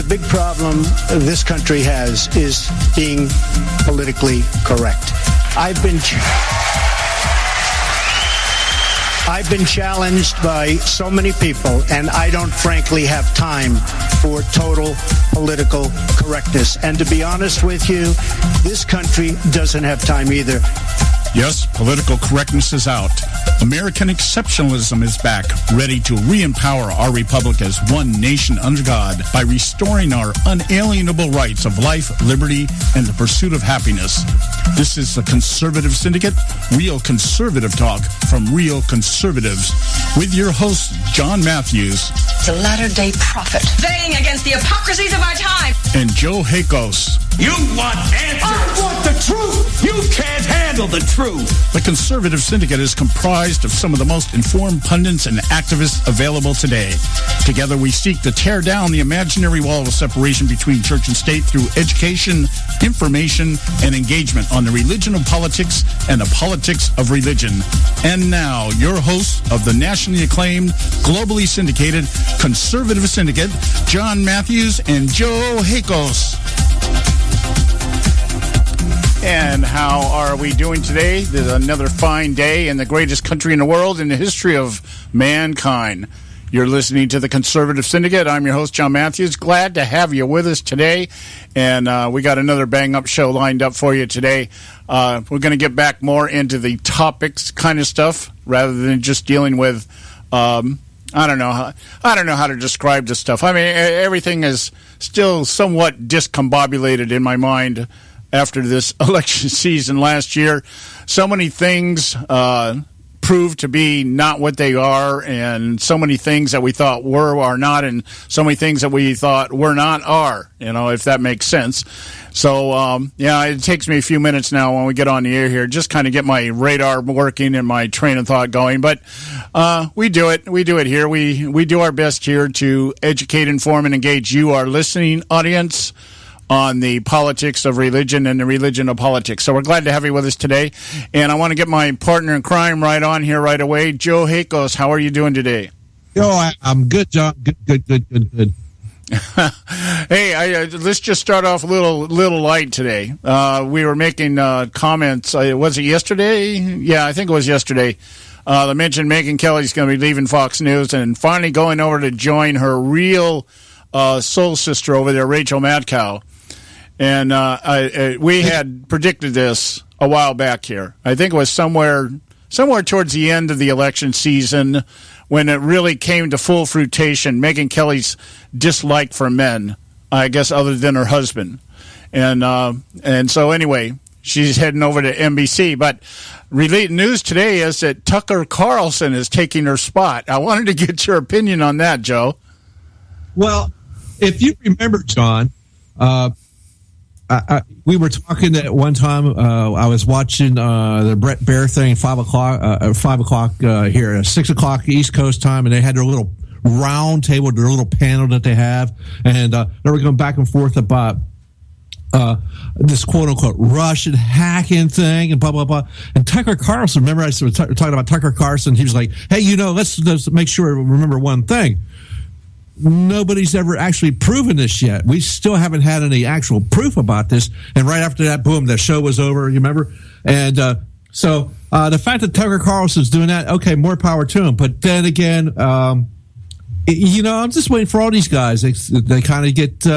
big problem this country has is being politically correct. I've been challenged by so many people, and I don't frankly have time for total political correctness. And to be honest with you, this country doesn't have time either. Yes, political correctness is out. American exceptionalism is back, ready to re-empower our republic as one nation under God by restoring our unalienable rights of life, liberty, and the pursuit of happiness. This is the Conservative Syndicate, real conservative talk from real conservatives, with your host, John Matthews. The latter-day prophet, vying against the hypocrisies of our time. And Joe Hakos. You want answers! I want the truth! You can't handle the truth! The Conservative Syndicate is comprised of some of the most informed pundits and activists available today. Together we seek to tear down the imaginary wall of separation between church and state through education, information, and engagement on the religion of politics and the politics of religion. And now, your hosts of the nationally acclaimed, globally syndicated Conservative Syndicate, John Matthews and Joe Hakos. And how are we doing today? There's another fine day in the greatest country in the world in the history of mankind. You're listening to the Conservative Syndicate. I'm your host, John Matthews. Glad to have you with us today. And we got another bang-up show lined up for you today. We're going to get back more into the topics kind of stuff rather than just dealing with, I don't know how to describe this stuff. I mean, everything is still somewhat discombobulated in my mind after this election season last year. So many things proved to be not what they are, and so many things that we thought were are not, and so many things that we thought were not are, if that makes sense. So, it takes me a few minutes now when we get on the air here, just kind of get my radar working and my train of thought going. But we do it. We do it here. We do our best here to educate, inform, and engage you, our listening audience, on the politics of religion and the religion of politics. So we're glad to have you with us today. And I want to get my partner in crime right on here right away. Joe Hakos, how are you doing today? I'm good, John. Good. Hey, let's just start off a little light today. We were making comments. Was it yesterday? Yeah, I think it was yesterday. I mentioned Megyn Kelly's going to be leaving Fox News and finally going over to join her real soul sister over there, Rachel Madcow. And we had predicted this a while back here. I think it was somewhere towards the end of the election season when it really came to full fruition, Megyn Kelly's dislike for men, I guess, other than her husband. And so anyway, she's heading over to NBC. But news today is that Tucker Carlson is taking her spot. I wanted to get your opinion on that, Joe. Well, if you remember, John, we were talking at one time. I was watching the Brett Baer thing, 5 o'clock here, 6 o'clock East Coast time, and they had their little round table, their little panel that they have, and they were going back and forth about this quote unquote Russian hacking thing and blah blah blah. And Tucker Carlson, remember I was talking about Tucker Carlson. He was like, "Hey, let's make sure remember one thing." Nobody's ever actually proven this yet. We still haven't had any actual proof about this. And right after that, boom, the show was over, you remember? And so the fact that Tucker Carlson's doing that, okay, more power to him. But then again, I'm just waiting for all these guys. They kind of get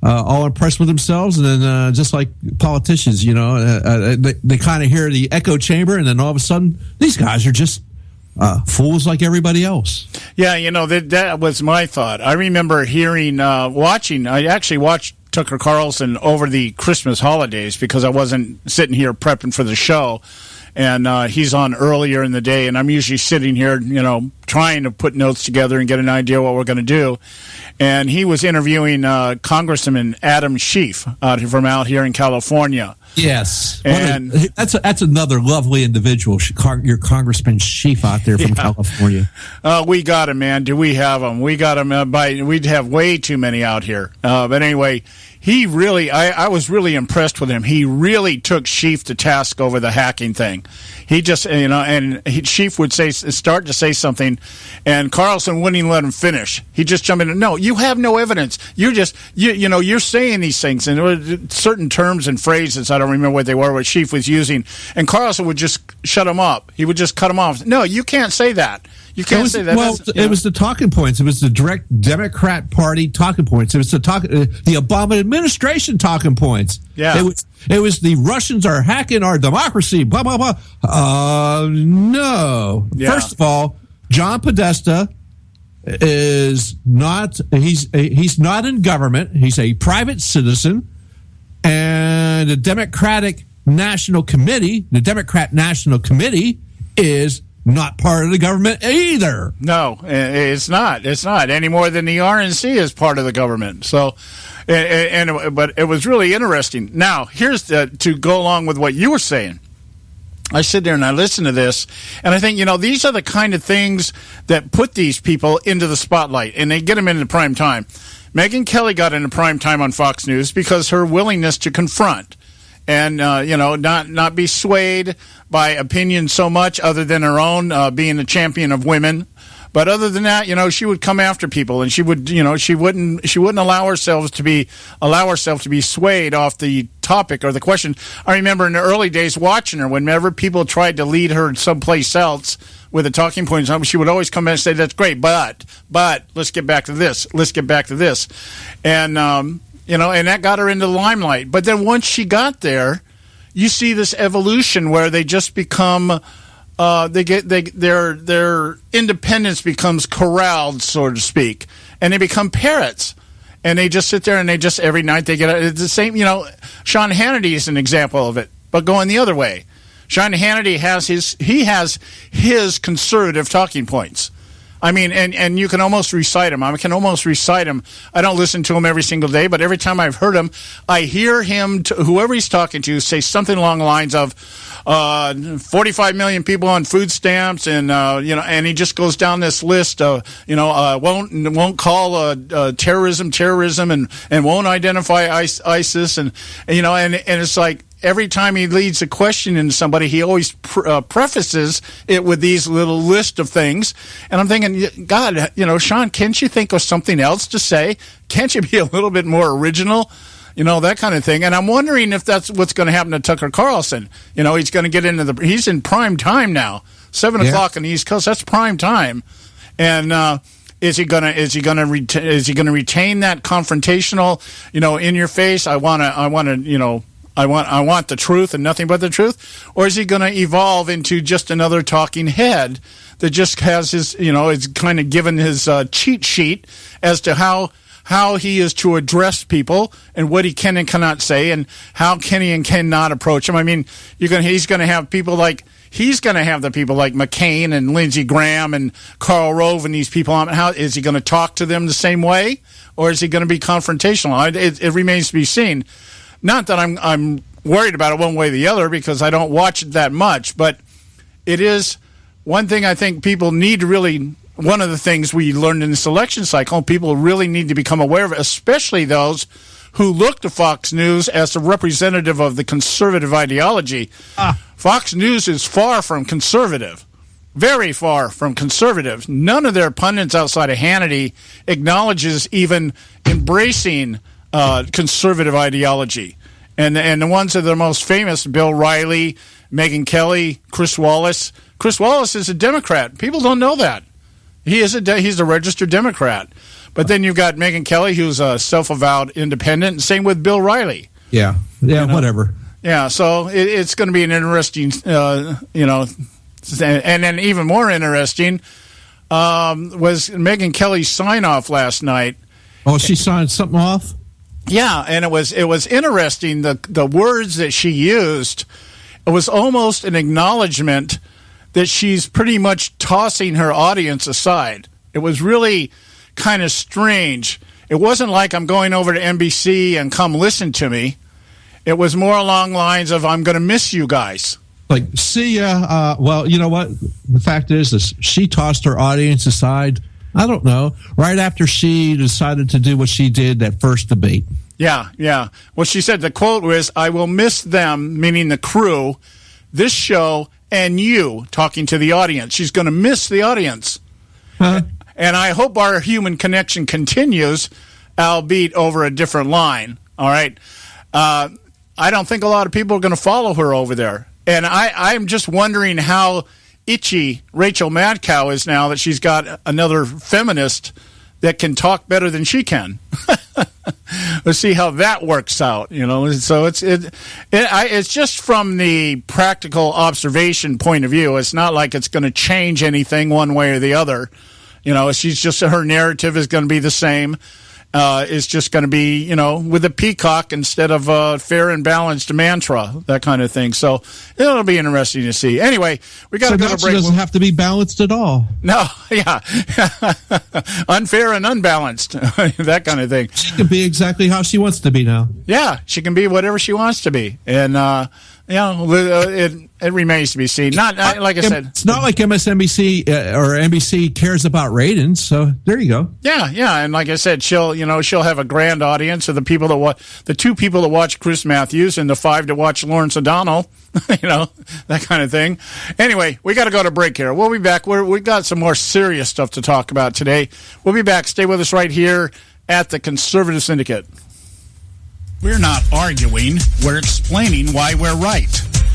all impressed with themselves. And then just like politicians, they kind of hear the echo chamber. And then all of a sudden, these guys are just fools like everybody else. Yeah, that was my thought. I remember I actually watched Tucker Carlson over the Christmas holidays because I wasn't sitting here prepping for the show. And he's on earlier in the day, and I'm usually sitting here, trying to put notes together and get an idea what we're going to do. And he was interviewing Congressman Adam Schiff from out here in California. Yes, And that's another lovely individual. Your Congressman Schiff out there from California. We got him, man. Do we have him? We got him. We'd have way too many out here. But anyway, he really, I was really impressed with him. He really took Schiff to task over the hacking thing. He just, Schiff would start to say something, and Carlson wouldn't even let him finish. He'd just jump in. No, you have no evidence. You're saying these things, and there were certain terms and phrases. I don't remember what they were, what Schiff was using, and Carlson would just shut him up. He would just cut him off. No, you can't say that. You can't say that. Well, it was the talking points. It was the direct Democrat Party talking points. It was the Obama administration talking points. Yeah. It was the Russians are hacking our democracy. Blah blah blah. No. Yeah. First of all, John Podesta is not. He's not in government. He's a private citizen, and the Democrat National Committee is not part of the government either. No, it's not. It's not any more than the RNC is part of the government. So, but it was really interesting. Now, here's to go along with what you were saying. I sit there and I listen to this, and I think, these are the kind of things that put these people into the spotlight, and they get them into prime time. Megyn Kelly got into prime time on Fox News because her willingness to confront and not be swayed by opinion so much, other than her own, being a champion of women. But other than that, she would come after people, and she would, she wouldn't allow herself to be swayed off the topic or the question. I remember in the early days watching her, whenever people tried to lead her someplace else with a talking point, she would always come in and say, "That's great, but let's get back to this. Let's get back to this," and and that got her into the limelight. But then once she got there, you see this evolution where they just become, their independence becomes corralled, so to speak, and they become parrots. And they just sit there and every night they get it's the same. Sean Hannity is an example of it, but going the other way. Sean Hannity has his conservative talking points. I mean, and you can almost recite him. I can almost recite him. I don't listen to him every single day, but every time I've heard him, I hear him, whoever he's talking to, say something along the lines of 45 million people on food stamps, and and he just goes down this list of won't call terrorism, and won't identify ISIS, and it's like, every time he leads a question into somebody, he always prefaces it with these little list of things. And I'm thinking, God, Sean, can't you think of something else to say? Can't you be a little bit more original? That kind of thing. And I'm wondering if that's what's going to happen to Tucker Carlson. He's going to get he's in prime time now, 7 o'clock on the East Coast. That's prime time. And, is he gonna retain that confrontational, in your face? I want the truth and nothing but the truth? Or is he going to evolve into just another talking head that just has his, is kind of given his cheat sheet as to how he is to address people and what he can and cannot say, and how can he and cannot approach them? I mean, he's going to have people like McCain and Lindsey Graham and Karl Rove and these people. How is he going to talk to them the same way, or is he going to be confrontational? It remains to be seen. Not that I'm worried about it one way or the other, because I don't watch it that much, but it is one thing I think people need to really, one of the things we learned in this election cycle, people really need to become aware of, especially those who look to Fox News as the representative of the conservative ideology. Fox News is far from conservative. Very far from conservative. None of their pundits outside of Hannity acknowledges even embracing conservative ideology, and the ones that are the most famous: Bill Riley, Megyn Kelly, Chris Wallace. Chris Wallace is a Democrat. People don't know that he's a registered Democrat. But then you've got Megyn Kelly, who's a self-avowed independent. Same with Bill Riley. Yeah, whatever. Yeah, so it's going to be an interesting, and then even more interesting was Megyn Kelly's sign-off last night. Oh, she signed something off? Yeah, and it was interesting, the words that she used. It was almost an acknowledgement that she's pretty much tossing her audience aside. It was really kind of strange. It wasn't like, I'm going over to NBC and come listen to me. It was more along lines of, I'm going to miss you guys. Like, see ya. Well, you know what? The fact is she tossed her audience aside, I don't know, right after she decided to do what she did that first debate. Yeah. Well, she said the quote was, I will miss them, meaning the crew, this show, and you, talking to the audience. She's going to miss the audience. And I hope our human connection continues, albeit over a different line. All right. I don't think a lot of people are going to follow her over there. And I'm just wondering how itchy Rachel Madcow is now that she's got another feminist that can talk better than she can. Let's see how that works out, you know. So it's just from the practical observation point of view. It's not like it's going to change anything one way or the other. You know, she's just, her narrative is going to be the same. It's just going to be, you know, with a peacock instead of fair and balanced mantra, that kind of thing. So it'll be interesting to see. Anyway, we got to go to break. It doesn't have to be balanced at all. No, yeah. Unfair and unbalanced, that kind of thing. She can be exactly how she wants to be now. Yeah, she can be whatever she wants to be. And, it remains to be seen. Not like I said, it's not like MSNBC or NBC cares about ratings. So there you go. Yeah, and like I said, she'll have a grand audience of the people the 2 people that watch Chris Matthews and the 5 to watch Lawrence O'Donnell. You know, that kind of thing. Anyway, we got to go to break here. We'll be back. We got some more serious stuff to talk about today. We'll be back. Stay with us right here at the Conservative Syndicate. We're not arguing, we're explaining why we're right.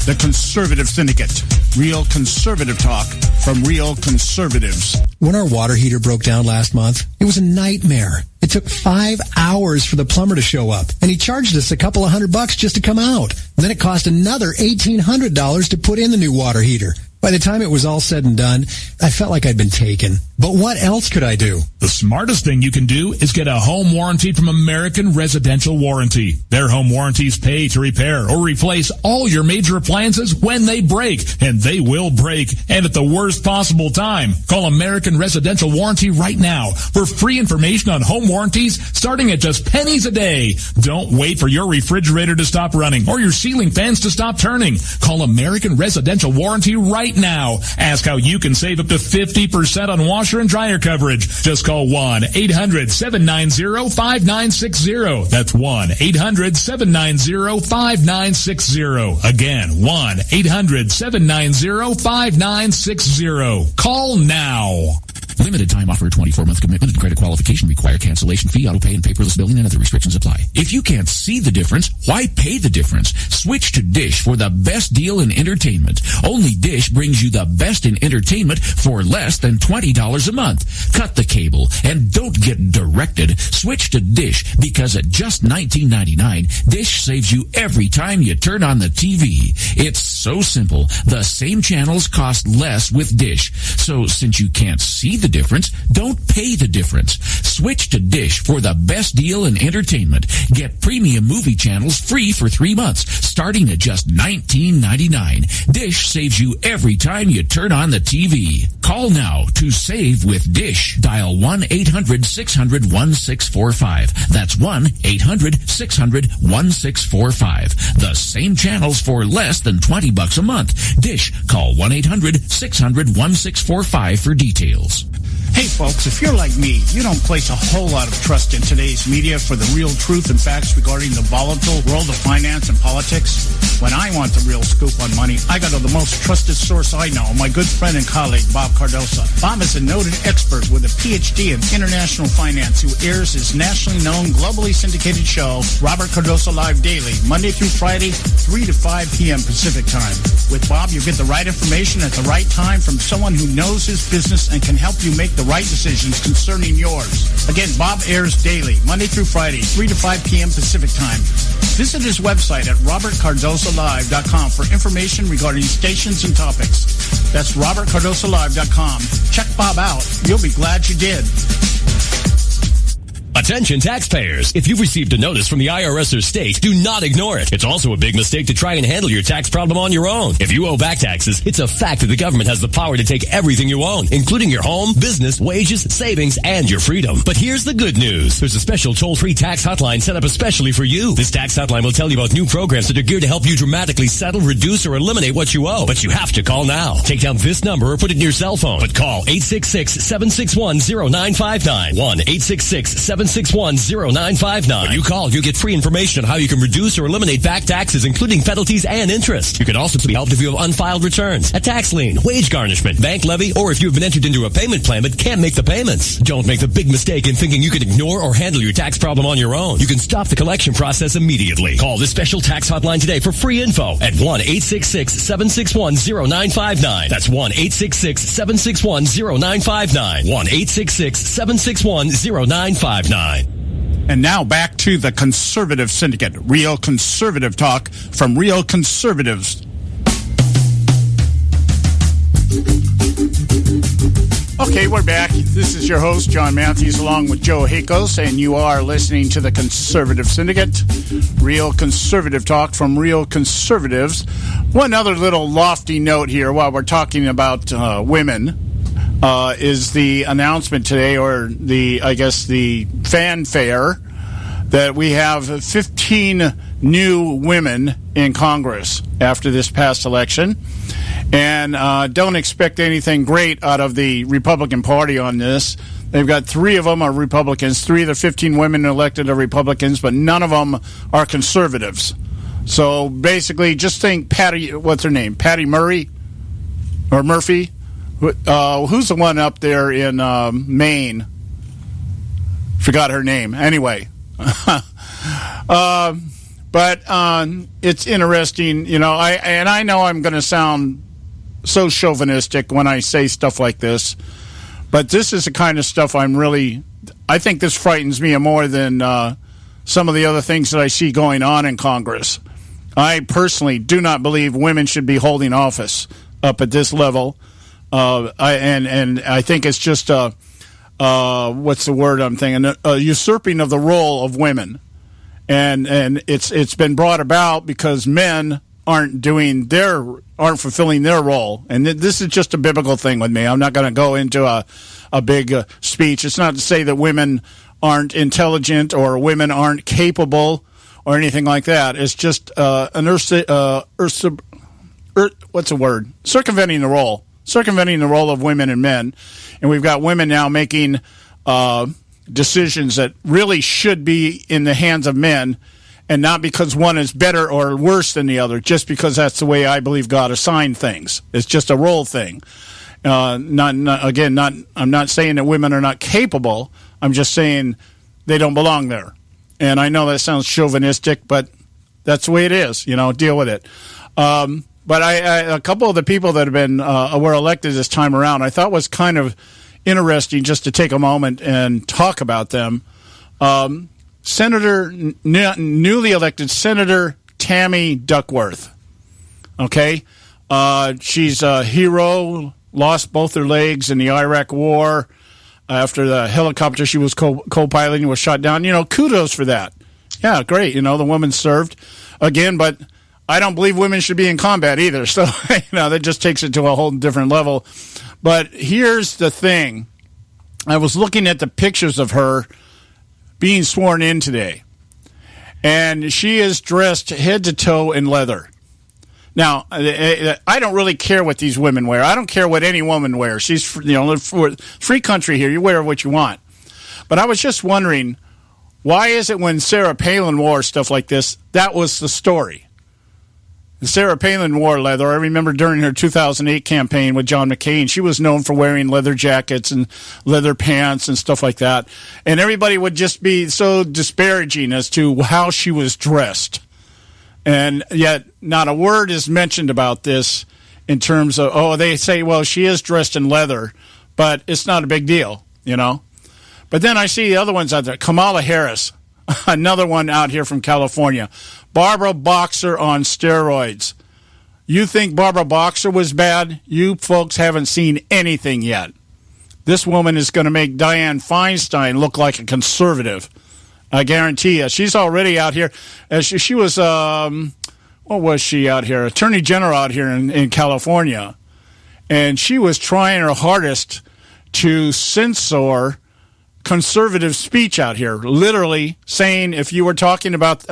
The Conservative Syndicate. Real conservative talk from real conservatives. When our water heater broke down last month, it was a nightmare. It took 5 hours for the plumber to show up, and he charged us a couple of $100 just to come out. Then it cost another $1,800 to put in the new water heater. By the time it was all said and done, I felt like I'd been taken. But what else could I do? The smartest thing you can do is get a home warranty from American Residential Warranty. Their home warranties pay to repair or replace all your major appliances when they break, and they will break, and at the worst possible time. Call American Residential Warranty right now for free information on home warranties starting at just pennies a day. Don't wait for your refrigerator to stop running or your ceiling fans to stop turning. Call American Residential Warranty right now. Ask how you can save up to 50% on washer and dryer coverage. Just call 1-800-790-5960. That's 1-800-790-5960. Again, 1-800-790-5960. Call now. Limited time offer, 24-month commitment and credit qualification require cancellation fee, auto pay, and paperless billing, and other restrictions apply. If you can't see the difference, why pay the difference? Switch to Dish for the best deal in entertainment. Only Dish brings you the best in entertainment for less than $20 a month. Cut the cable and don't get directed. Switch to Dish because at just $19.99, Dish saves you every time you turn on the TV. It's so simple. The same channels cost less with Dish. So since you can't see the difference, don't pay the difference. Switch to Dish for the best deal in entertainment. Get premium movie channels free for 3 months, starting at just $19.99. Dish saves you every time you turn on the TV. Call now to save with Dish. Dial 1-800-600-1645. That's 1-800-600-1645. The same channels for less than $20 a month. Dish. Call 1-800-600-1645 for details. Hey folks, if you're like me, you don't place a whole lot of trust in today's media for the real truth and facts regarding the volatile world of finance and politics. When I want the real scoop on money, I go to the most trusted source I know, my good friend and colleague, Bob Cardoso. Bob is a noted expert with a PhD in international finance who airs his nationally known, globally syndicated show, Robert Cardoso Live Daily, Monday through Friday, 3 to 5 p.m. Pacific time. With Bob, you get the right information at the right time from someone who knows his business and can help you make the right decisions concerning yours. Again, Bob airs daily, Monday through Friday, 3 to 5 p.m. Pacific time. Visit his website at robertcardosolive.com for information regarding stations and topics. That's robertcardosolive.com. Check Bob out. You'll be glad you did. A Attention taxpayers. If you've received a notice from the IRS or state, do not ignore it. It's also a big mistake to try and handle your tax problem on your own. If you owe back taxes, it's a fact that the government has the power to take everything you own, including your home, business, wages, savings, and your freedom. But here's the good news. There's a special toll-free tax hotline set up especially for you. This tax hotline will tell you about new programs that are geared to help you dramatically settle, reduce, or eliminate what you owe. But you have to call now. Take down this number or put it in your cell phone. But call 866-761-0959. 1-866-761-0959. When you call, you get free information on how you can reduce or eliminate back taxes, including penalties and interest. You can also be helped if you have unfiled returns, a tax lien, wage garnishment, bank levy, or if you've been entered into a payment plan but can't make the payments. Don't make the big mistake in thinking you can ignore or handle your tax problem on your own. You can stop the collection process immediately. Call this special tax hotline today for free info at 1-866-761-0959. That's 1-866-761-0959. 1-866-761-0959. And now back to the Conservative Syndicate. Real conservative talk from real conservatives. Okay, we're back. This is your host, John Matthews, along with Joe Hakos, and you are listening to the Conservative Syndicate. Real conservative talk from real conservatives. One other little lofty note here while we're talking about women is the announcement today, or the fanfare, that we have 15 new women in Congress after this past election. And don't expect anything great out of the Republican Party on this. They've got 3 of them are Republicans. 3 of the 15 women elected are Republicans, but none of them are conservatives. So basically, just think Patty, what's her name? Patty Murray? Or Murphy? Who's the one up there in Maine? Forgot her name. Anyway. But it's interesting, you know, I know I'm going to sound so chauvinistic when I say stuff like this, but this is the kind of stuff I think this frightens me more than some of the other things that I see going on in Congress. I personally do not believe women should be holding office up at this level. I think it's just what's the word I'm thinking? A usurping of the role of women. And it's been brought about because men aren't fulfilling their role. And this is just a biblical thing with me. I'm not going to go into a big speech. It's not to say that women aren't intelligent or women aren't capable or anything like that. It's just what's the word? Circumventing the role of women and men. And we've got women now making decisions that really should be in the hands of men, and not because one is better or worse than the other, just because that's the way I believe God assigned things. It's just a role thing. I'm not saying that women are not capable. I'm just saying they don't belong there. And I know that sounds chauvinistic, but that's the way it is. You know, deal with it. But a couple of the people that have been were elected this time around, I thought was kind of interesting just to take a moment and talk about them. Newly elected Senator Tammy Duckworth. Okay? She's a hero, lost both her legs in the Iraq War after the helicopter she was co-piloting was shot down. You know, kudos for that. Yeah, great. You know, the woman served again, but I don't believe women should be in combat either. So, you know, that just takes it to a whole different level. But here's the thing. I was looking at the pictures of her being sworn in today, and she is dressed head to toe in leather. Now, I don't really care what these women wear. I don't care what any woman wears. She's, you know, free country here. You wear what you want. But I was just wondering, why is it when Sarah Palin wore stuff like this, that was the story? Sarah Palin wore leather. I remember during her 2008 campaign with John McCain, she was known for wearing leather jackets and leather pants and stuff like that. And everybody would just be so disparaging as to how she was dressed. And yet not a word is mentioned about this in terms of, they say, well, she is dressed in leather, but it's not a big deal, you know. But then I see the other ones out there. Kamala Harris, another one out here from California. Barbara Boxer on steroids. You think Barbara Boxer was bad? You folks haven't seen anything yet. This woman is going to make Dianne Feinstein look like a conservative. I guarantee you. She's already out here. She was, what was she out here? Attorney General out here in California. And she was trying her hardest to censor conservative speech out here, literally saying if you were talking about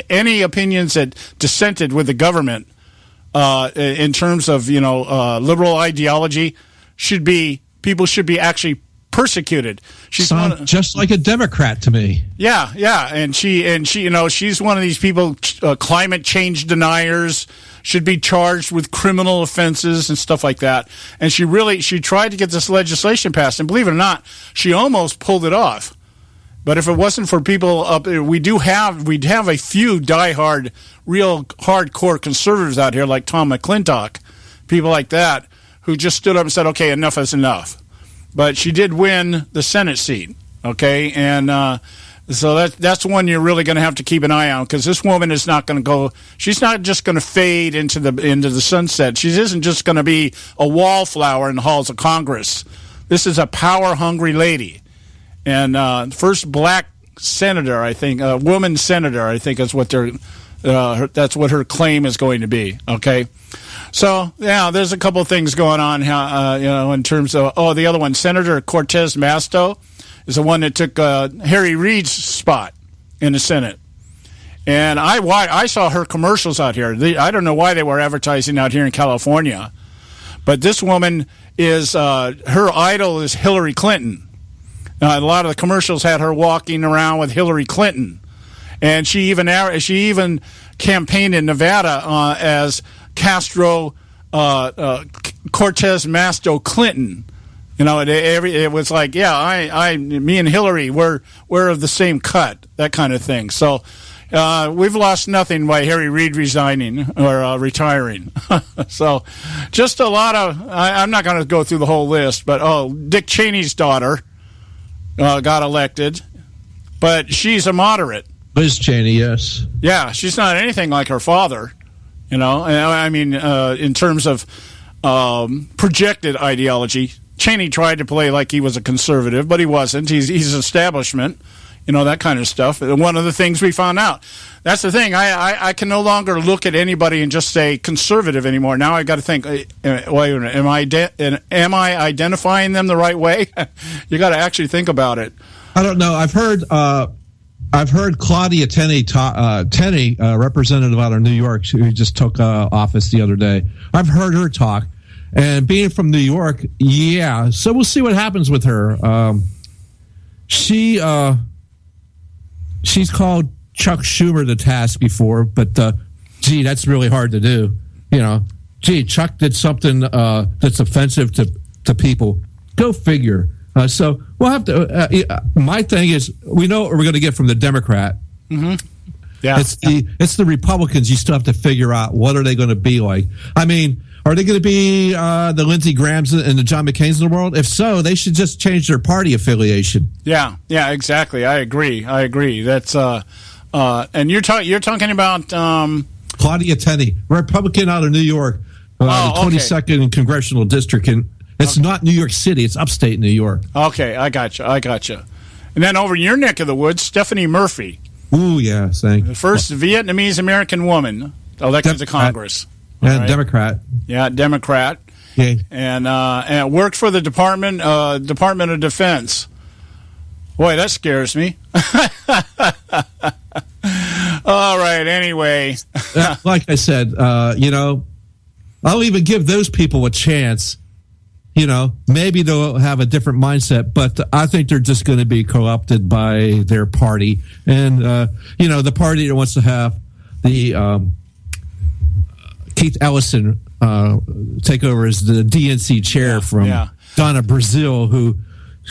any opinions that dissented with the government in terms of, liberal ideology, people should be actually persecuted. She's just like a Democrat to me. Yeah, and she, she's one of these people, climate change deniers, should be charged with criminal offenses and stuff like that. And she tried to get this legislation passed, and believe it or not, she almost pulled it off. But if it wasn't for people up there, we'd have a few diehard, real hardcore conservatives out here like Tom McClintock, people like that, who just stood up and said, okay, enough is enough. But she did win the Senate seat, okay? And so that's one you're really going to have to keep an eye on, because this woman is not going to go. She's not just going to fade into the sunset. She isn't just going to be a wallflower in the halls of Congress. This is a power-hungry lady, and first black senator, I think, woman senator, I think is what that's what her claim is going to be. Okay. So, yeah, there's a couple of things going on, in terms of, the other one, Senator Cortez Masto is the one that took Harry Reid's spot in the Senate. And I saw her commercials out here. I don't know why they were advertising out here in California. But this woman her idol is Hillary Clinton. A lot of the commercials had her walking around with Hillary Clinton. And she even campaigned in Nevada as Castro Cortez Masto Clinton. It was like, yeah, me and Hillary, we're of the same cut, that kind of thing. So we've lost nothing by Harry Reid resigning or retiring. So just a lot of, I'm not going to go through the whole list, but Dick Cheney's daughter got elected, but she's a moderate. Liz Cheney, yes. Yeah, she's not anything like her father. I mean, in terms of projected ideology, Cheney tried to play like he was a conservative, but he wasn't. He's establishment, that kind of stuff. One of the things we found out. That's the thing. I can no longer look at anybody and just say conservative anymore. Now I got to think, wait a minute, am I identifying them the right way? You got to actually think about it. I don't know. I've heard Claudia Tenney, representative out of New York, who just took office the other day. I've heard her talk, and being from New York, yeah. So we'll see what happens with her. She's called Chuck Schumer to task before, but that's really hard to do. Chuck did something that's offensive to people. Go figure. So we'll have to. My thing is, we know what we're going to get from the Democrat. Mm-hmm. Yeah, it's the Republicans. You still have to figure out what are they going to be like. I mean, are they going to be the Lindsey Grahams and the John McCains of the world? If so, they should just change their party affiliation. Yeah, exactly. I agree. That's and you're talking about Claudia Tenney, Republican out of New York, the 22nd Congressional District in. It's not New York City. It's upstate New York. Okay, I got you. And then over in your neck of the woods, Stephanie Murphy. Ooh, yeah, the first Vietnamese-American woman elected to Congress. Yeah, right? Democrat. Yeah, Democrat. Yeah. And worked for the Department of Defense. Boy, that scares me. All right, anyway. Like I said, I'll even give those people a chance. Maybe they'll have a different mindset, but I think they're just going to be co-opted by their party. And, the party that wants to have the Keith Ellison take over as the DNC chair from Donna Brazile, who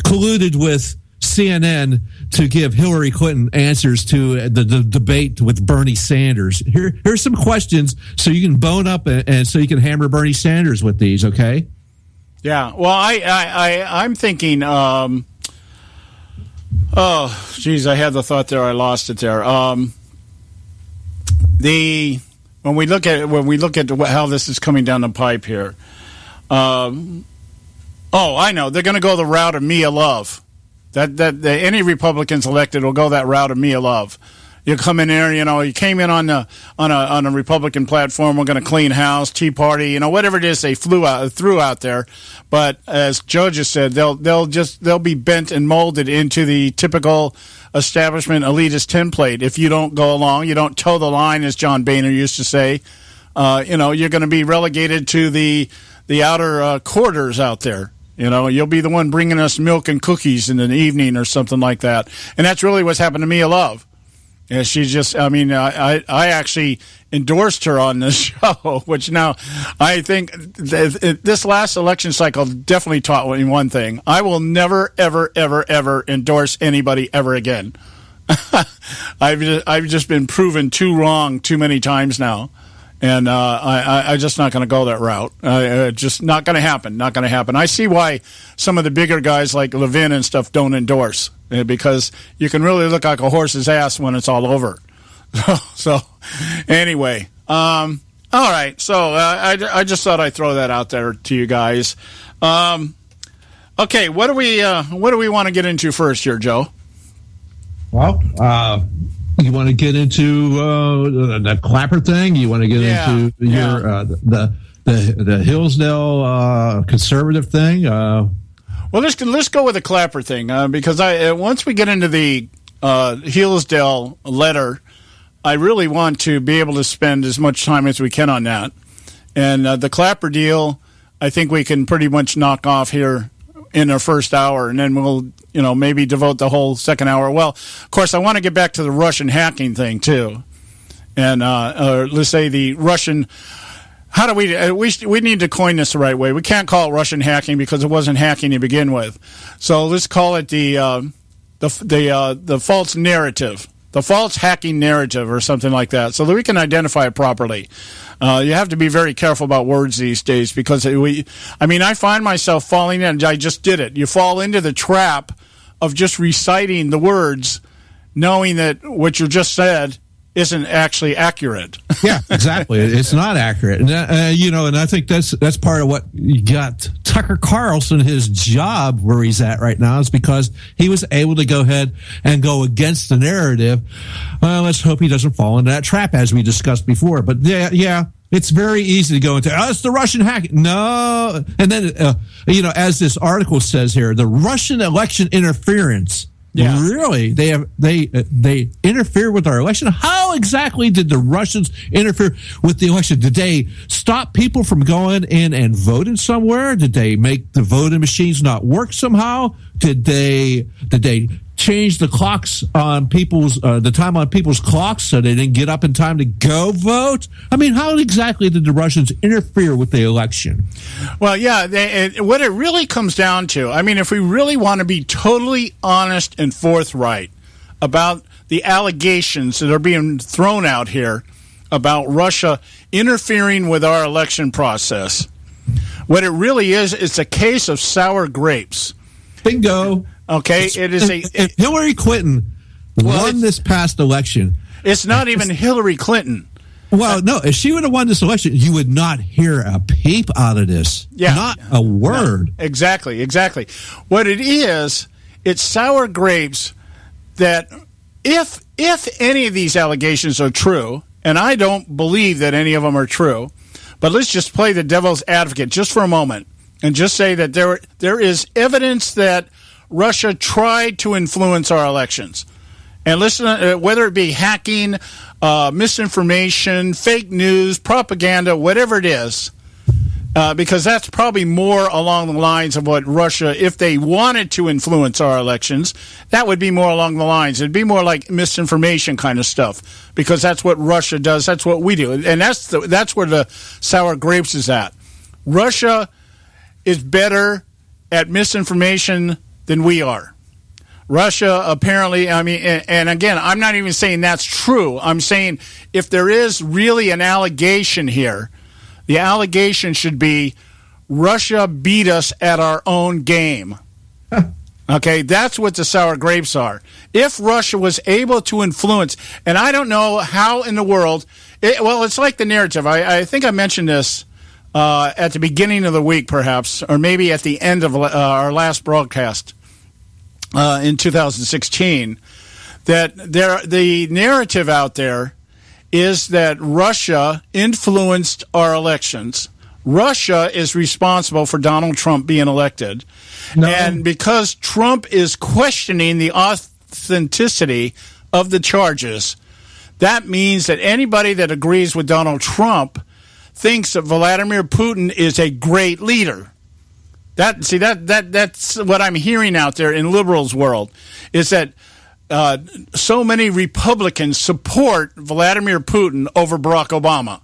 colluded with CNN to give Hillary Clinton answers to the debate with Bernie Sanders. Here's some questions so you can bone up and so you can hammer Bernie Sanders with these, okay? Yeah, well, I'm thinking. I had the thought there. I lost it there. When we look at how this is coming down the pipe here. I know they're going to go the route of Mia Love. That any Republicans elected will go that route of Mia Love. You come in there, you came in on a Republican platform. We're going to clean house, Tea Party, whatever it is they threw out there. But as Joe just said, they'll be bent and molded into the typical establishment elitist template. If you don't go along, you don't toe the line, as John Boehner used to say. You're going to be relegated to the outer quarters out there. You'll be the one bringing us milk and cookies in the evening or something like that. And that's really what's happened to Mia Love. Yeah, she just, I actually endorsed her on this show, which now I think this last election cycle definitely taught me one thing. I will never, ever, ever, ever endorse anybody ever again. I've just been proven too wrong too many times now. And I'm just not going to go that route. Just not going to happen. Not going to happen. I see why some of the bigger guys like Levin and stuff don't endorse, because you can really look like a horse's ass when it's all over. So anyway, all right. So I just thought I'd throw that out there to you guys. Okay, what do we want to get into first here, Joe? Well, you want to get into the Clapper thing? You want to get into the Hillsdale conservative thing? Well, let's go with the Clapper thing because once we get into the Hillsdale letter, I really want to be able to spend as much time as we can on that. And the Clapper deal, I think we can pretty much knock off here in our first hour, and then we'll maybe devote the whole second hour. Well, of course, I want to get back to the Russian hacking thing too, and let's say the Russian. How do we need to coin this the right way? We can't call it Russian hacking because it wasn't hacking to begin with. So let's call it the false narrative, the false hacking narrative, or something like that, so that we can identify it properly. You have to be very careful about words these days because I find myself falling in. I just did it. You fall into the trap of just reciting the words, knowing that what you just said isn't actually accurate. Yeah, exactly. It's not accurate, and and I think that's part of what got Tucker Carlson his job where he's at right now is because he was able to go ahead and go against the narrative. Let's hope he doesn't fall into that trap as we discussed before. But yeah. It's very easy to go into, it's the Russian hacking. No. And then, as this article says here, the Russian election interference. Yeah. Really? They interfere with our election? How exactly did the Russians interfere with the election? Did they stop people from going in and voting somewhere? Did they make the voting machines not work somehow? Did they change the clocks on the time on people's clocks so they didn't get up in time to go vote? How exactly did the Russians interfere with the election? Well, yeah, what it really comes down to, if we really want to be totally honest and forthright about the allegations that are being thrown out here about Russia interfering with our election process, what it really is, it's a case of sour grapes. Bingo. Okay, if Hillary Clinton won this past election. It's not even Hillary Clinton. Well, no, if she would have won this election, you would not hear a peep out of this. Yeah. Not a word. No, exactly. What it is, it's sour grapes that if any of these allegations are true, and I don't believe that any of them are true, but let's just play the devil's advocate just for a moment and just say that there is evidence that Russia tried to influence our elections. And listen, whether it be hacking, misinformation, fake news, propaganda, whatever it is, because that's probably more along the lines of what Russia, if they wanted to influence our elections, that would be more along the lines. It'd be more like misinformation kind of stuff, because that's what Russia does. That's what we do. And that's where the sour grapes is at. Russia is better at misinformation than we are. Russia apparently, and again, I'm not even saying that's true. I'm saying if there is really an allegation here, the allegation should be Russia beat us at our own game. Okay, that's what the sour grapes are. If Russia was able to influence, and I don't know how in the world, it's like the narrative. I think I mentioned this at the beginning of the week, perhaps, or maybe at the end of our last broadcast. in 2016, that the narrative out there is that Russia influenced our elections. Russia is responsible for Donald Trump being elected. No. And because Trump is questioning the authenticity of the charges, that means that anybody that agrees with Donald Trump thinks that Vladimir Putin is a great leader. That's what I'm hearing out there in liberals' world, is that so many Republicans support Vladimir Putin over Barack Obama.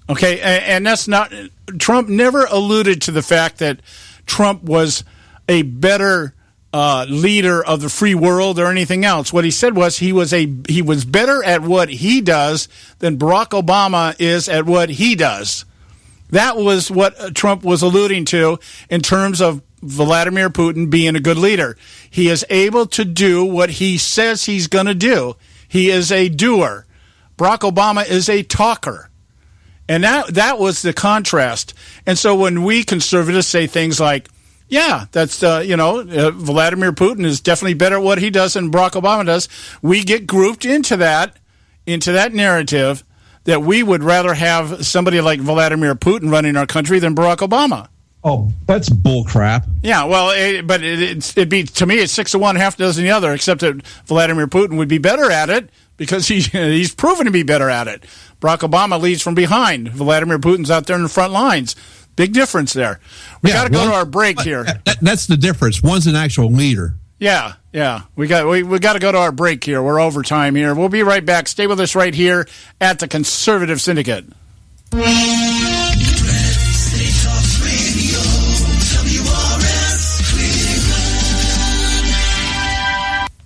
Okay, and that's not, Trump never alluded to the fact that Trump was a better leader of the free world or anything else. What he said was he was better at what he does than Barack Obama is at what he does. That was what Trump was alluding to in terms of Vladimir Putin being a good leader. He is able to do what he says he's going to do. He is a doer. Barack Obama is a talker. And that was the contrast. And so when we conservatives say things like, yeah, that's, Vladimir Putin is definitely better at what he does than Barack Obama does, we get grouped into that narrative that we would rather have somebody like Vladimir Putin running our country than Barack Obama. Oh, that's bullcrap. Yeah, well, it'd be, to me, it's 6 to 1, half a dozen the other, except that Vladimir Putin would be better at it because he's proven to be better at it. Barack Obama leads from behind. Vladimir Putin's out there in the front lines. Big difference there. We got to go to our break here. That's the difference. One's an actual leader. Yeah. We got to go to our break here. We're over time here. We'll be right back. Stay with us right here at the Conservative Syndicate.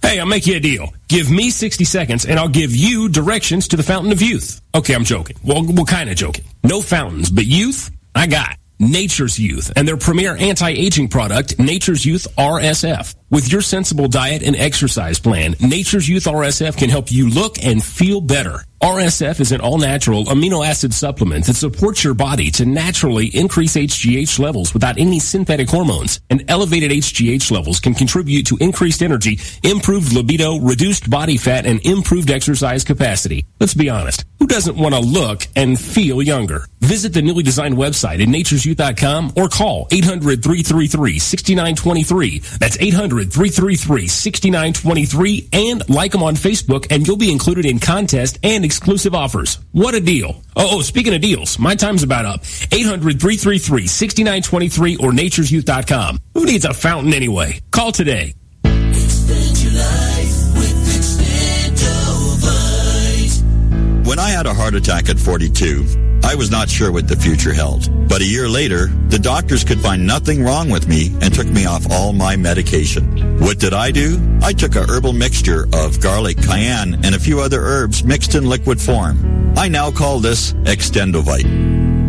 Hey, I'll make you a deal. Give me 60 seconds, and I'll give you directions to the Fountain of Youth. Okay, I'm joking. Well, kind of joking. No fountains, but youth, I got Nature's Youth and their premier anti-aging product, Nature's Youth RSF. With your sensible diet and exercise plan, Nature's Youth RSF can help you look and feel better. RSF is an all-natural amino acid supplement that supports your body to naturally increase HGH levels without any synthetic hormones. And elevated HGH levels can contribute to increased energy, improved libido, reduced body fat, and improved exercise capacity. Let's be honest. Who doesn't want to look and feel younger? Visit the newly designed website at naturesyouth.com or call 800-333-6923. That's 800-333-6923, and like them on Facebook, and you'll be included in contest and exclusive offers. What a deal. Oh, speaking of deals, my time's about up. 800-333-6923 or naturesyouth.com. Who needs a fountain anyway? Call today. Expand your life with Extendovite. When I had a heart attack at 42, I was not sure what the future held. But a year later, the doctors could find nothing wrong with me and took me off all my medication. What did I do? I took a herbal mixture of garlic, cayenne, and a few other herbs mixed in liquid form. I now call this Extendovite.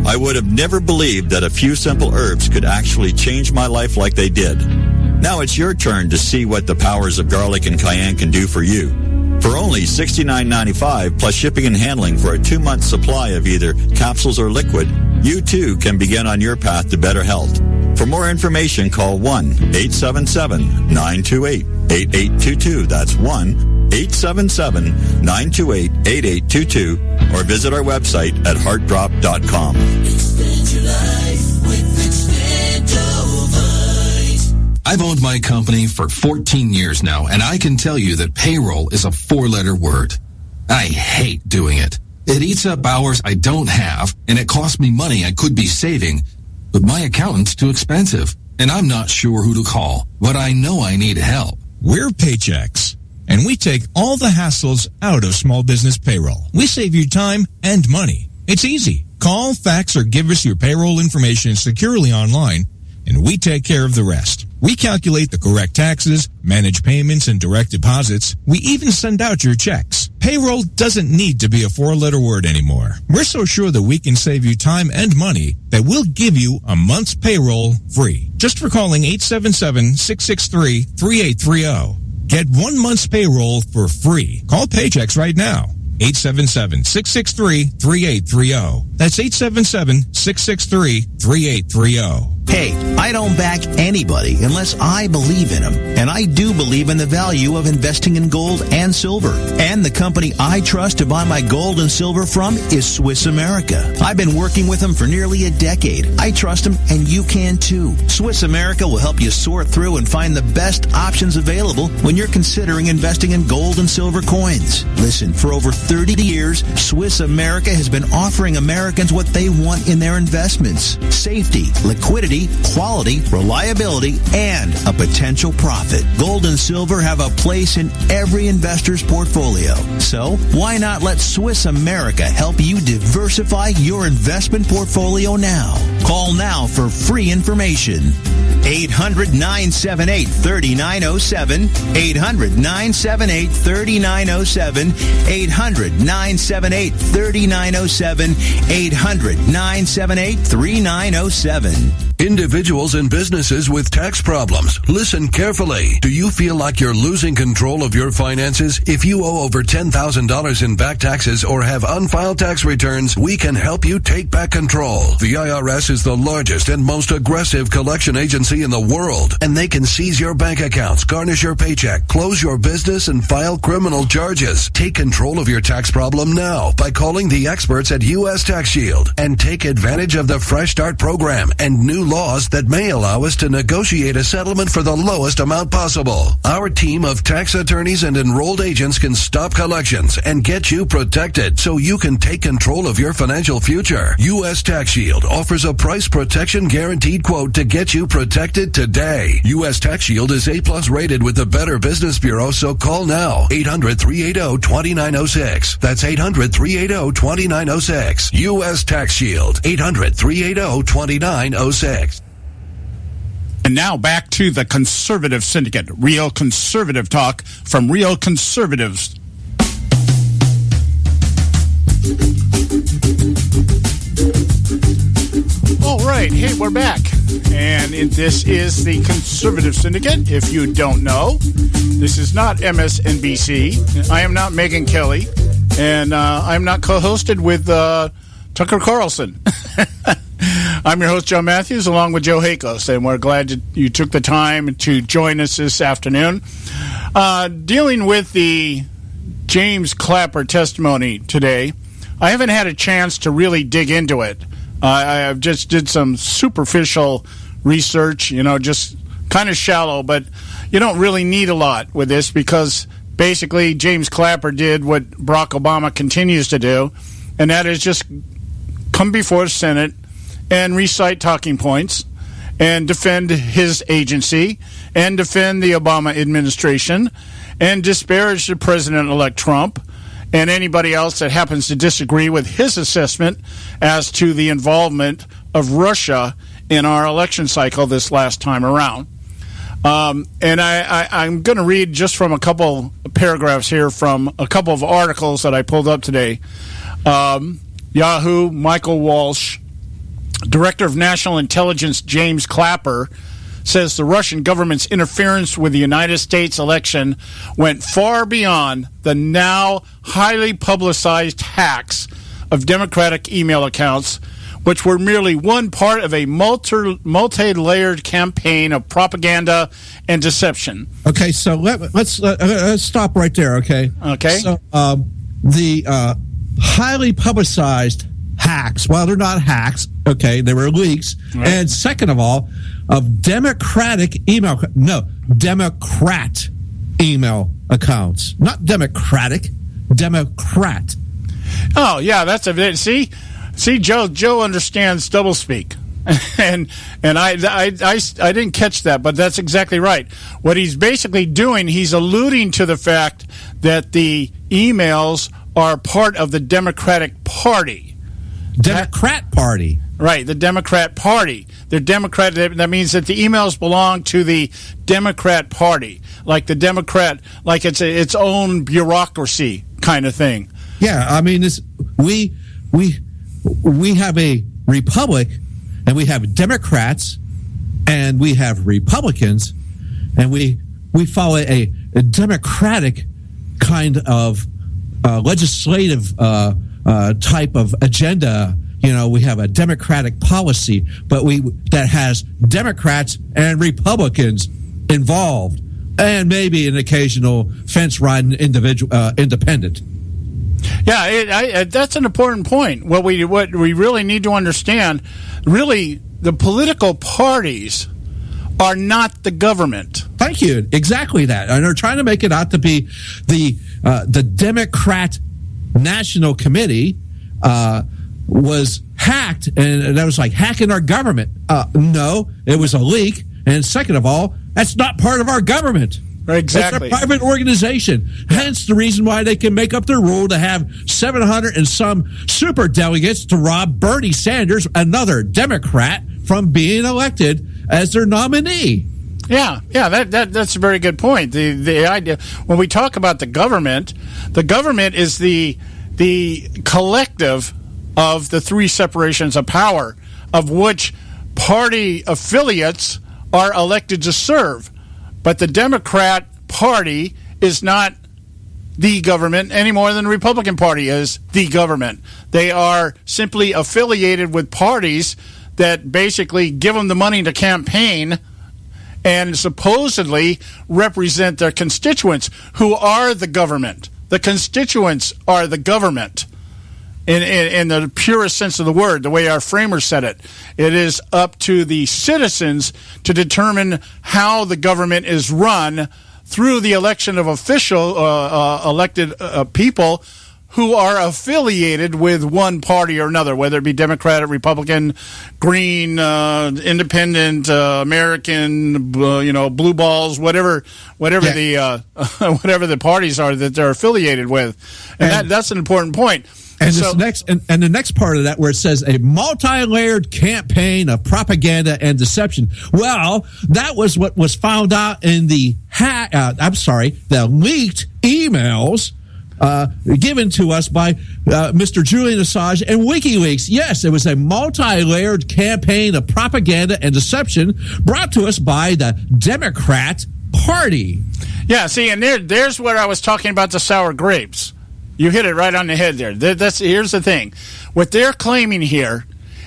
I would have never believed that a few simple herbs could actually change my life like they did. Now it's your turn to see what the powers of garlic and cayenne can do for you. For only $69.95 plus shipping and handling for a 2-month supply of either capsules or liquid, you too can begin on your path to better health. For more information, call 1-877-928-8822. That's 1-877-928-8822. Or visit our website at heartdrop.com. Expand your life with Extendovite. I've owned my company for 14 years now, and I can tell you that payroll is a 4-letter word. I hate doing it. It eats up hours I don't have, and it costs me money I could be saving. But my accountant's too expensive, and I'm not sure who to call. But I know I need help. We're Paychex, and we take all the hassles out of small business payroll. We save you time and money. It's easy. Call, fax, or give us your payroll information securely online, and we take care of the rest. We calculate the correct taxes, manage payments and direct deposits. We even send out your checks. Payroll doesn't need to be a 4-letter word anymore. We're so sure that we can save you time and money that we'll give you a month's payroll free. Just for calling 877-663-3830. Get 1 month's payroll for free. Call Paychex right now. 877-663-3830. That's 877-663-3830. Hey, I don't back anybody unless I believe in them. And I do believe in the value of investing in gold and silver. And the company I trust to buy my gold and silver from is Swiss America. I've been working with them for nearly a decade. I trust them, and you can too. Swiss America will help you sort through and find the best options available when you're considering investing in gold and silver coins. Listen, for over 30 years, Swiss America has been offering Americans what they want in their investments: safety, liquidity, quality, reliability, and a potential profit. Gold and silver have a place in every investor's portfolio. So why not let Swiss America help you diversify your investment portfolio now? Call now for free information. 800-978-3907. 800-978-3907. 800-978-3907. 800-978-3907. Individuals and businesses with tax problems, listen carefully. Do you feel like you're losing control of your finances? If you owe over $10,000 in back taxes or have unfiled tax returns, we can help you take back control. The IRS is the largest and most aggressive collection agency in the world, and they can seize your bank accounts, garnish your paycheck, close your business, and file criminal charges. Take control of your tax problem now by calling the experts at U.S. Tax Shield and take advantage of the Fresh Start program and new laws that may allow us to negotiate a settlement for the lowest amount possible. Our team of tax attorneys and enrolled agents can stop collections and get you protected so you can take control of your financial future. U.S. Tax Shield offers a price protection guaranteed quote to get you protected today. U.S. Tax Shield is A+ rated with the Better Business Bureau, so call now. 800-380-2906. That's 800-380-2906. U.S. Tax Shield. 800-380-2906. And now back to the Conservative Syndicate, real conservative talk from real conservatives. All right, hey, we're back. And this is the Conservative Syndicate. If you don't know, this is not MSNBC. I am not Megyn Kelly. And I'm not co-hosted with Tucker Carlson. I'm your host, John Matthews, along with Joe Hakos, and we're glad that you took the time to join us this afternoon. Dealing with the James Clapper testimony today, I haven't had a chance to really dig into it. I just did some superficial research, just kind of shallow, but you don't really need a lot with this because basically James Clapper did what Barack Obama continues to do, and that is just come before the Senate and recite talking points and defend his agency and defend the Obama administration and disparage the President-elect Trump and anybody else that happens to disagree with his assessment as to the involvement of Russia in our election cycle this last time around. And I'm going to read just from a couple paragraphs here from a couple of articles that I pulled up today. Yahoo, Michael Walsh, Director of National Intelligence James Clapper, says the Russian government's interference with the United States election went far beyond the now highly publicized hacks of Democratic email accounts, which were merely one part of a multi-layered campaign of propaganda and deception. Okay, so let's stop right there, okay? Okay. So the highly publicized hacks, well, they're not hacks, okay, they were leaks. Right. And second of all, of Democrat email accounts. Not Democratic, Democrat. Oh, yeah, that's a see, Joe understands doublespeak. and I didn't catch that, but that's exactly right. What he's basically doing, he's alluding to the fact that the emails are part of the Democratic Party. Democrat Party. Right, the Democrat Party. They're Democrat. That means that the emails belong to the Democrat Party, like the Democrat, like it's its own bureaucracy kind of thing. Yeah, I mean, we have a republic, and we have Democrats, and we have Republicans, and we follow a democratic kind of legislative type of agenda we have a Democratic policy, but that has Democrats and Republicans involved, and maybe an occasional fence-riding independent. Yeah, that's an important point. What we really need to understand, really, the political parties are not the government. Thank you. Exactly that. And they're trying to make it out to be the Democrat National Committee was hacked, and that was like hacking our government. No, it was a leak. And second of all, that's not part of our government. Exactly. It's a private organization. Hence the reason why they can make up their rule to have 700 and some super delegates to rob Bernie Sanders, another Democrat, from being elected as their nominee. Yeah, that's a very good point. The idea, when we talk about the government is the collective of the three separations of power, of which party affiliates are elected to serve. But the Democrat Party is not the government any more than the Republican Party is the government. They are simply affiliated with parties that basically give them the money to campaign and supposedly represent their constituents, who are the government. The constituents are the government. In the purest sense of the word, the way our framers said it. It is up to the citizens to determine how the government is run through the election of elected people who are affiliated with one party or another, whether it be Democrat, Republican, Green, Independent, American, blue balls, whatever the whatever the parties are that they're affiliated with, and that's an important point. And the next part of that, where it says a multi-layered campaign of propaganda and deception. Well, that was what was found out in the leaked emails given to us by Mr. Julian Assange and WikiLeaks. Yes, it was a multi-layered campaign of propaganda and deception brought to us by the Democrat Party. Yeah, see, and there's where I was talking about the sour grapes. You hit it right on the head there. Here's the thing. What they're claiming here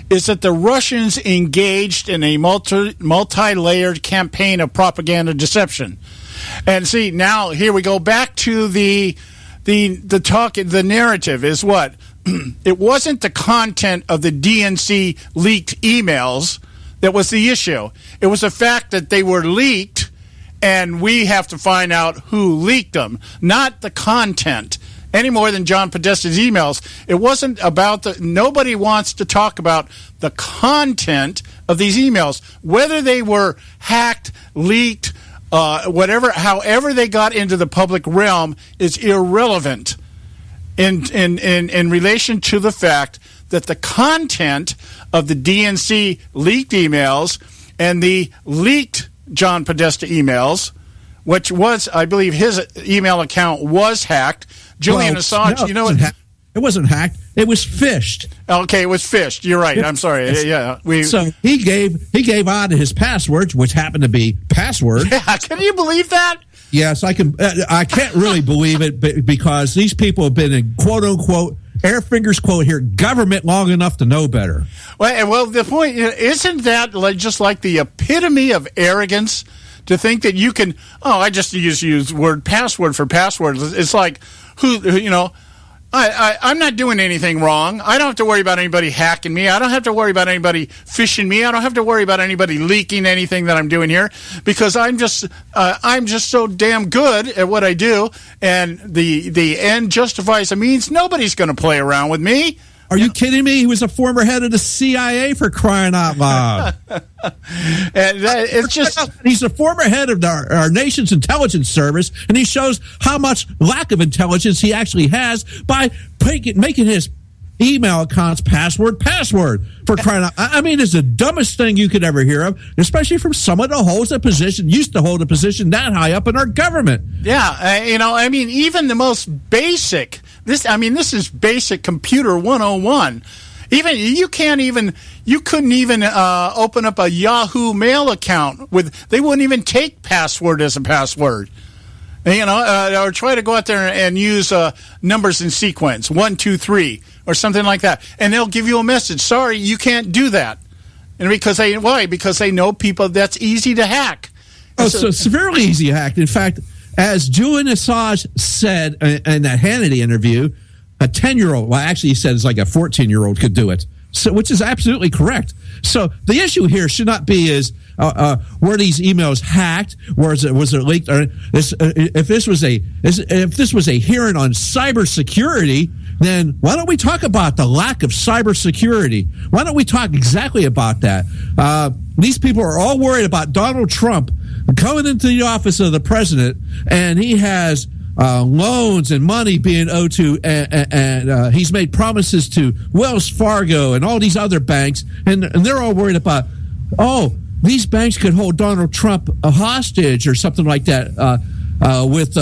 is that the Russians engaged in a multi-layered campaign of propaganda deception. And see, now here we go back to the talk. The narrative is what? It wasn't the content of the DNC leaked emails that was the issue. It was the fact that they were leaked, and we have to find out who leaked them, not the content. Any more than John Podesta's emails. It wasn't about nobody wants to talk about the content of these emails, whether they were hacked, leaked, however they got into the public realm is irrelevant in relation to the fact that the content of the DNC leaked emails and the leaked John Podesta emails, which was, I believe, his email account was hacked. Julian Assange, no, you know what? It wasn't hacked. It was phished. Okay, it was phished. You're right. I'm sorry. Yeah, so he gave out his passwords, which happened to be password. Yeah, can you believe that? Yes, I can. I can't really believe it because these people have been in quote unquote air fingers quote here government long enough to know better. Well, the point isn't that just like the epitome of arrogance to think that you can. Oh, I just use word password for password. It's like I'm not doing anything wrong. I don't have to worry about anybody hacking me. I don't have to worry about anybody phishing me. I don't have to worry about anybody leaking anything that I'm doing here because I'm just so damn good at what I do, and the end justifies the means. Nobody's going to play around with me. Are you kidding me? He was a former head of the CIA, for crying out loud. And it's just... He's a former head of our nation's intelligence service, and he shows how much lack of intelligence he actually has by making his email accounts password, for crying out. I mean, it's the dumbest thing you could ever hear of, especially from someone that used to hold a position that high up in our government. Yeah, even the most basic... This is basic computer 101. You couldn't even open up a Yahoo Mail account they wouldn't even take password as a password. Or try to go out there and use numbers in sequence, 1, 2, 3, or something like that, and they'll give you a message. Sorry, you can't do that. And why? Because they know people that's easy to hack. So severely easy to hack. In fact, as Julian Assange said in that Hannity interview, a 10-year-old, well, actually he said it's like a 14-year-old could do it. So, which is absolutely correct. So the issue here should not be were these emails hacked? Was it leaked? Or if this was a hearing on cybersecurity, then why don't we talk about the lack of cybersecurity? Why don't we talk exactly about that? These people are all worried about Donald Trump coming into the office of the president, and he has loans and money being owed to, and he's made promises to Wells Fargo and all these other banks, and they're all worried about, these banks could hold Donald Trump a hostage or something like that with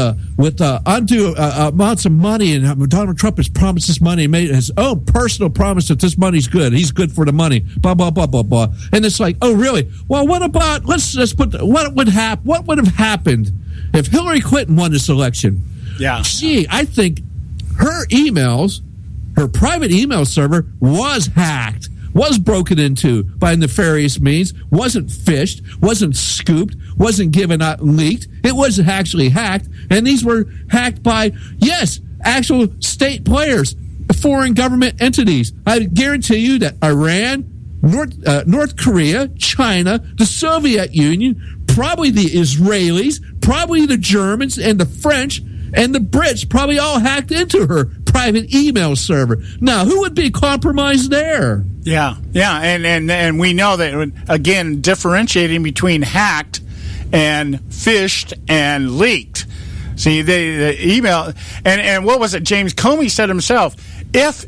undue amounts of money, and Donald Trump has promised this money and made his own personal promise that this money's good. He's good for the money. Blah blah blah blah blah. And it's like, oh really? Well, what about let's put what would have happened if Hillary Clinton won this election? Yeah. Gee, I think her private email server was hacked, was broken into by nefarious means, wasn't phished, wasn't scooped, wasn't given out and leaked. It was actually hacked, and these were hacked by, actual state players, foreign government entities. I guarantee you that Iran, North Korea, China, the Soviet Union, probably the Israelis, probably the Germans and the French and the Brits probably all hacked into her private email server. Now, who would be compromised there? Yeah, and we know that, again, differentiating between hacked and phished and leaked. See, the email, and what was it? James Comey said himself, if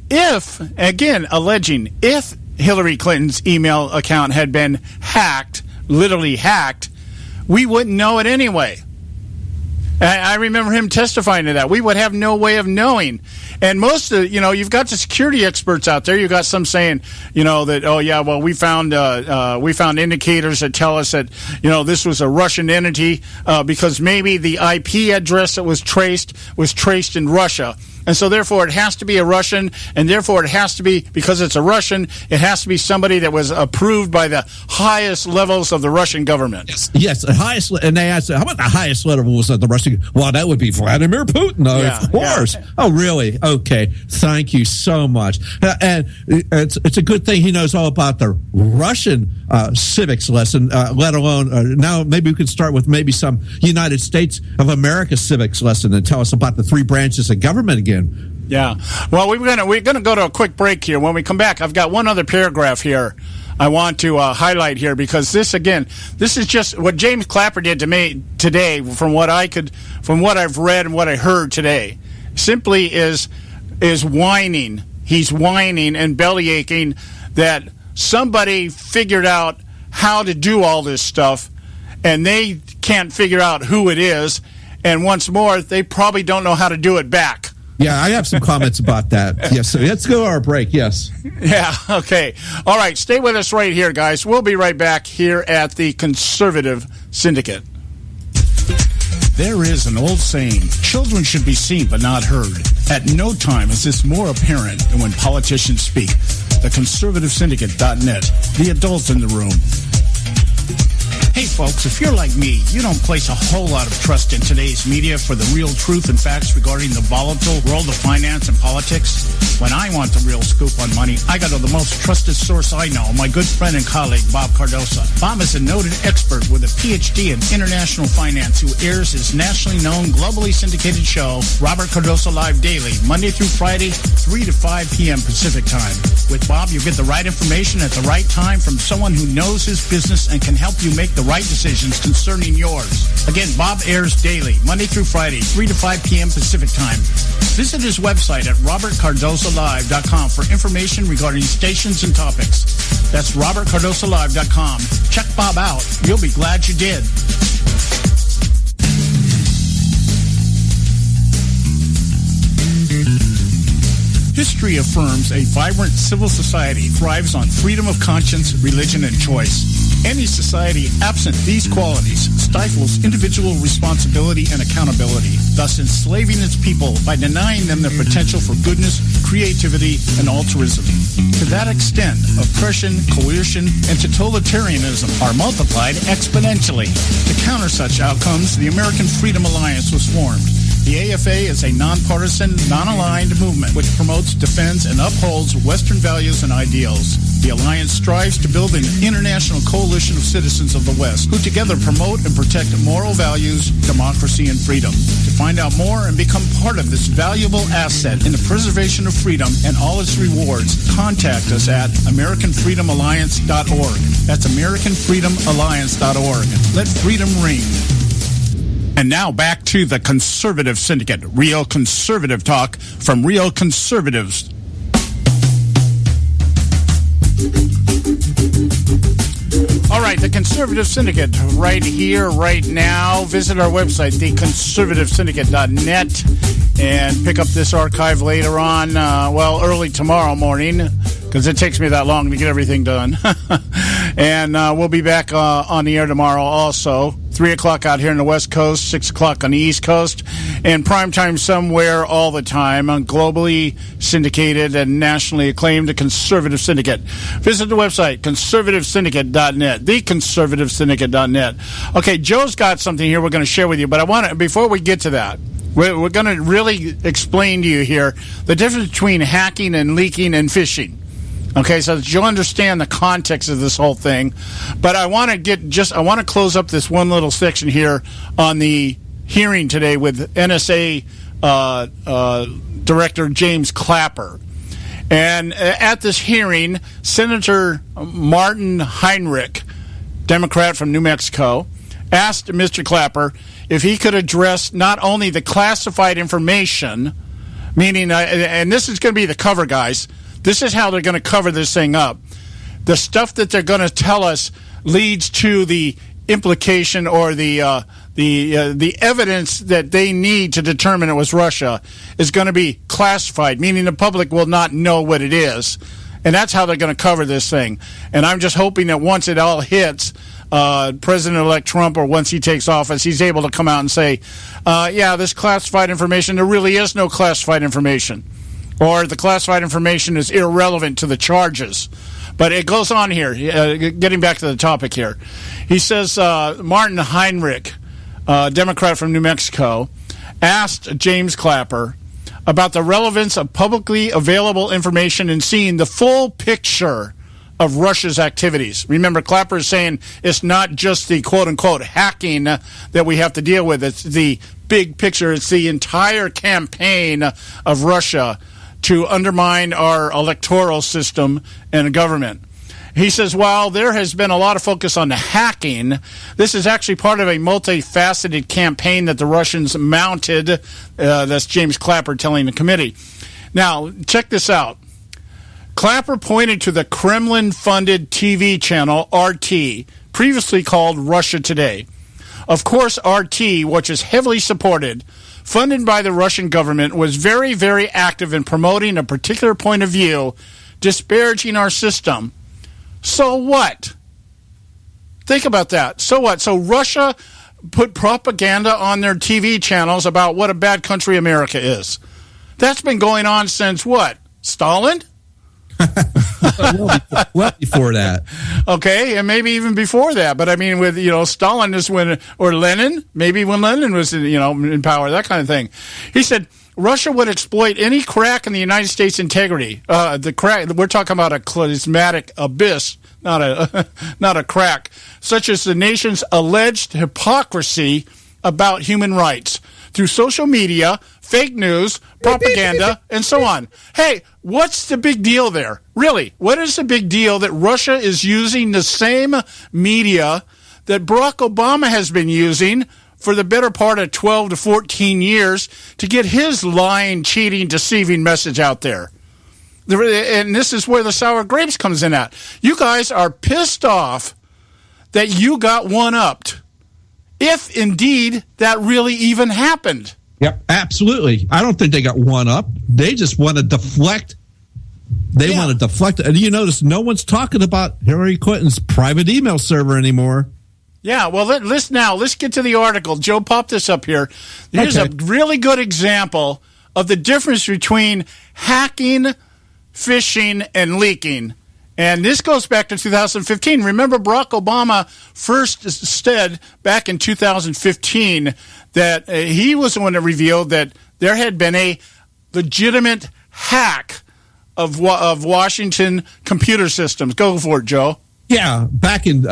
again, alleging, if Hillary Clinton's email account had been hacked, literally hacked, we wouldn't know it anyway. I remember him testifying to that. We would have no way of knowing. And most of, you've got the security experts out there. You've got some saying, that, we found indicators that tell us that, this was a Russian entity because maybe the IP address that was traced in Russia. And so, therefore, it has to be a Russian, and therefore it has to be, because it's a Russian, it has to be somebody that was approved by the highest levels of the Russian government. Yes, the highest, and they asked, how about the highest levels of the Russian? Well, that would be Vladimir Putin, of course. Yeah. Oh, really? Okay, thank you so much. And it's a good thing he knows all about the Russian civics lesson, let alone, now maybe we could start with maybe some United States of America civics lesson and tell us about the three branches of government again. Yeah. Well, we're gonna go to a quick break here. When we come back, I've got one other paragraph here I want to highlight here, because this is just what James Clapper did to me today. From what I've read and what I heard today, simply is whining. He's whining and bellyaching that somebody figured out how to do all this stuff, and they can't figure out who it is. And once more, they probably don't know how to do it back. Yeah, I have some comments about that. Yes, so let's go to our break. Yes. Yeah, okay. All right, stay with us right here, guys. We'll be right back here at the Conservative Syndicate. There is an old saying, children should be seen but not heard. At no time is this more apparent than when politicians speak. TheConservativeSyndicate.net, the adult in the room. Hey folks, if you're like me, you don't place a whole lot of trust in today's media for the real truth and facts regarding the volatile world of finance and politics. When I want the real scoop on money, I go to the most trusted source I know, my good friend and colleague, Bob Cardosa. Bob is a noted expert with a PhD in international finance who airs his nationally known, globally syndicated show, Robert Cardosa Live Daily, Monday through Friday, 3 to 5 p.m. Pacific time. With Bob, you get the right information at the right time from someone who knows his business and can help you make the right decisions concerning yours. Again, Bob airs daily, Monday through Friday, 3 to 5 p.m. Pacific time. Visit his website at robertcardosalive.com for information regarding stations and topics. That's robertcardosalive.com. Check Bob out. You'll be glad you did. History affirms a vibrant civil society thrives on freedom of conscience, religion, and choice. Any society absent these qualities stifles individual responsibility and accountability, thus enslaving its people by denying them their potential for goodness, creativity, and altruism. To that extent, oppression, coercion, and totalitarianism are multiplied exponentially. To counter such outcomes, the American Freedom Alliance was formed. The AFA is a nonpartisan, non-aligned movement which promotes, defends, and upholds Western values and ideals. The Alliance strives to build an international coalition of citizens of the West who together promote and protect moral values, democracy, and freedom. To find out more and become part of this valuable asset in the preservation of freedom and all its rewards, contact us at AmericanFreedomAlliance.org. That's AmericanFreedomAlliance.org. Let freedom ring. And now back to the Conservative Syndicate, real conservative talk from real conservatives. All right, the Conservative Syndicate, right here, right now. Visit our website, theconservativesyndicate.net, and pick up this archive later on, early tomorrow morning, because it takes me that long to get everything done. And we'll be back on the air tomorrow also. 3 o'clock out here on the West Coast, 6 o'clock on the East Coast, and primetime somewhere all the time on globally syndicated and nationally acclaimed the Conservative Syndicate. Visit the website, conservativesyndicate.net, theconservativesyndicate.net. Okay, Joe's got something here we're going to share with you, but I want to, before we get to that, we're going to really explain to you here the difference between hacking and leaking and phishing. Okay, so that you'll understand the context of this whole thing. But I want to close up this one little section here on the hearing today with NSA Director James Clapper. And at this hearing, Senator Martin Heinrich, Democrat from New Mexico, asked Mr. Clapper if he could address not only the classified information, meaning, and this is going to be the cover, guys. This is how they're going to cover this thing up. The stuff that they're going to tell us leads to the implication or the evidence that they need to determine it was Russia is going to be classified, meaning the public will not know what it is. And that's how they're going to cover this thing. And I'm just hoping that once it all hits, President-elect Trump, or once he takes office, he's able to come out and say, this classified information, there really is no classified information. Or the classified information is irrelevant to the charges. But it goes on here, getting back to the topic here. He says Martin Heinrich, Democrat from New Mexico, asked James Clapper about the relevance of publicly available information and seeing the full picture of Russia's activities. Remember, Clapper is saying it's not just the quote-unquote hacking that we have to deal with. It's the big picture. It's the entire campaign of Russia to undermine our electoral system and government. He says, while there has been a lot of focus on the hacking, this is actually part of a multifaceted campaign that the Russians mounted. That's James Clapper telling the committee. Now, check this out. Clapper pointed to the Kremlin-funded TV channel RT, previously called Russia Today. Of course, RT, which is heavily supported, funded by the Russian government, was very, very active in promoting a particular point of view, disparaging our system. So what? Think about that. So what? So Russia put propaganda on their TV channels about what a bad country America is. That's been going on since what? Stalin? well before that. Okay, and maybe even before that. But I mean, with Stalin is when, or Lenin, maybe when Lenin was in power, that kind of thing. He said Russia would exploit any crack in the United States' integrity. The crack, we're talking about a charismatic abyss, not a crack, such as the nation's alleged hypocrisy about human rights through social media, fake news, propaganda, and so on. Hey, what's the big deal there? Really, what is the big deal that Russia is using the same media that Barack Obama has been using for the better part of 12 to 14 years to get his lying, cheating, deceiving message out there? And this is where the sour grapes comes in at. You guys are pissed off that you got one-upped, if indeed that really even happened. Yep, absolutely. I don't think they got one up. They just want to deflect. They want to deflect it. And you notice no one's talking about Hillary Clinton's private email server anymore. Yeah, well, let's get to the article. Joe, pop this up here. Here's a really good example of the difference between hacking, phishing, and leaking. And this goes back to 2015. Remember, Barack Obama first said back in 2015 that he was the one that revealed that there had been a legitimate hack of Washington computer systems. Go for it, Joe. Yeah, back in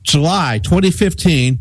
July 2015,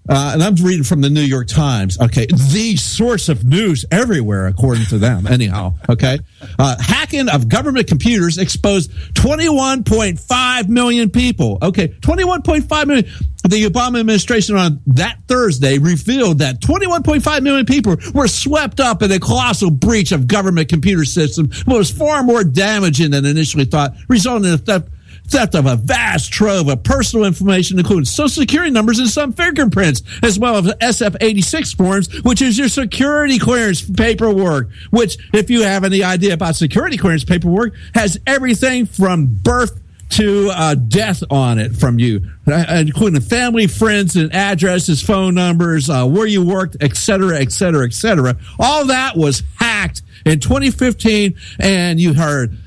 and I'm reading from the New York Times, okay, the source of news everywhere, according to them, anyhow, okay? Hacking of government computers exposed 21.5 million people, okay? 21.5 million. The Obama administration on that Thursday revealed that 21.5 million people were swept up in a colossal breach of government computer systems that was far more damaging than initially thought, resulting in the theft of a vast trove of personal information, including Social Security numbers and some fingerprints, as well as SF-86 forms, which is your security clearance paperwork, which, if you have any idea about security clearance paperwork, has everything from birth to death on it from you, including family, friends, and addresses, phone numbers, where you worked, et cetera, et cetera, et cetera. All that was hacked in 2015, and you heard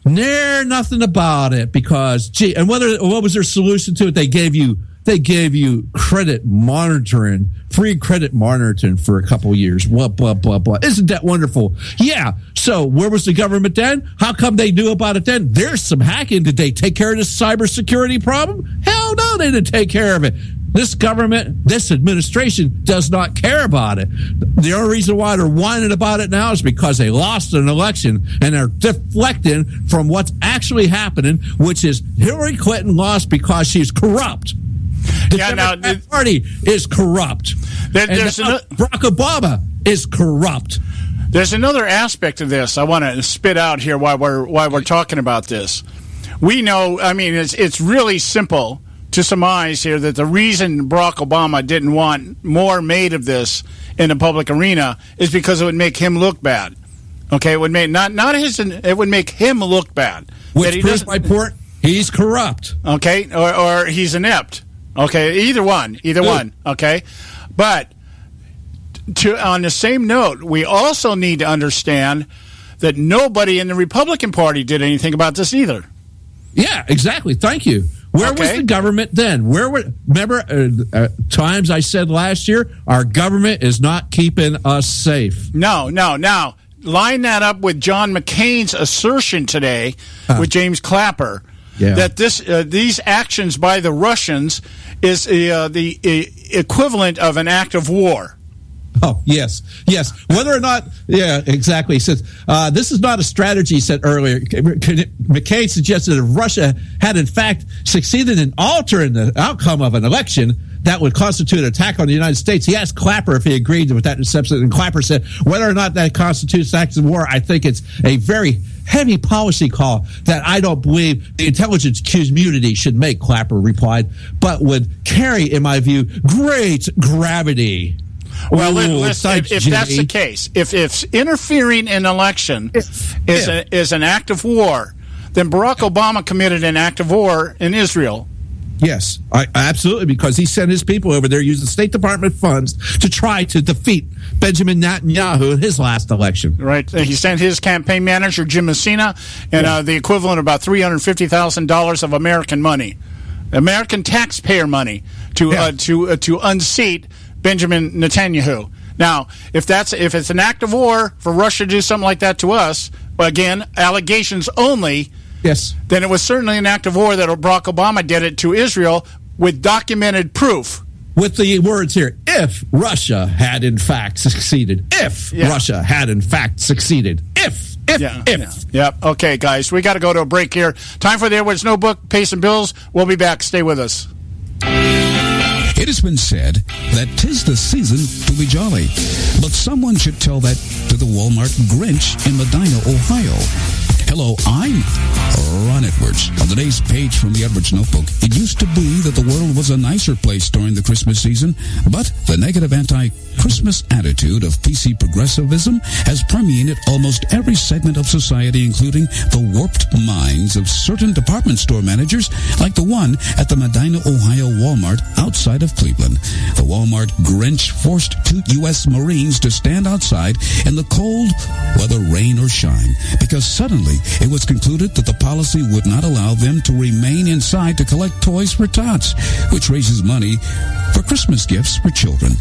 nothing about it because, and what was their solution to it? They gave you credit monitoring, free credit monitoring for a couple of years. Blah, blah, blah, blah. Isn't that wonderful? Yeah. So where was the government then? How come they knew about it then? There's some hacking. Did they take care of this cybersecurity problem? Hell no, they didn't take care of it. This government, this administration does not care about it. The only reason why they're whining about it now is because they lost an election and they're deflecting from what's actually happening, which is Hillary Clinton lost because she's corrupt. The Democratic Party is corrupt. Barack Obama is corrupt. There's another aspect of this I want to spit out here while we're talking about this. We know, I mean, it's really simple to surmise here that the reason Barack Obama didn't want more made of this in the public arena is because it would make him look bad. Okay, it would make it would make him look bad. Which proves my point. He's corrupt. Okay, or he's inept. Okay, either one. Okay, but on the same note, we also need to understand that nobody in the Republican Party did anything about this either. Yeah, exactly. Thank you. Where was the government then? Remember times I said last year, our government is not keeping us safe. No. Now, line that up with John McCain's assertion today with James Clapper that these actions by the Russians is the equivalent of an act of war. Oh, yes. Whether or not, yeah, exactly. He says, this is not a strategy, he said earlier. McCain suggested if Russia had, in fact, succeeded in altering the outcome of an election that would constitute an attack on the United States. He asked Clapper if he agreed with that assessment, and Clapper said, whether or not that constitutes acts of war, I think it's a very heavy policy call that I don't believe the intelligence community should make, Clapper replied, but would carry, in my view, great gravity. Well, listen, if that's the case, if interfering in an election is an act of war, then Barack Obama committed an act of war in Israel. Yes, absolutely, because he sent his people over there using State Department funds to try to defeat Benjamin Netanyahu in his last election. Right. He sent his campaign manager, Jim Messina, and the equivalent of about $350,000 of American money, American taxpayer money, to unseat Benjamin Netanyahu. Now, if it's an act of war for Russia to do something like that to us, again, allegations only. Yes. Then it was certainly an act of war that Barack Obama did it to Israel with documented proof. With the words here, if Russia had in fact succeeded. If Russia had in fact succeeded. If. Yep. Okay, guys, we got to go to a break here. Time for the Edwards Notebook, pay some bills. We'll be back. Stay with us. It has been said that 'tis the season to be jolly, but someone should tell that to the Walmart Grinch in Medina, Ohio. Hello, I'm Ron Edwards. On today's page from the Edwards Notebook, it used to be that the world was a nicer place during the Christmas season, but the negative anti-Christmas attitude of PC progressivism has permeated almost every segment of society, including the warped minds of certain department store managers, like the one at the Medina, Ohio Walmart outside of Cleveland. The Walmart Grinch forced 2 U.S. Marines to stand outside in the cold, whether rain or shine, because suddenly it was concluded that the policy would not allow them to remain inside to collect toys for tots, which raises money for Christmas gifts for children.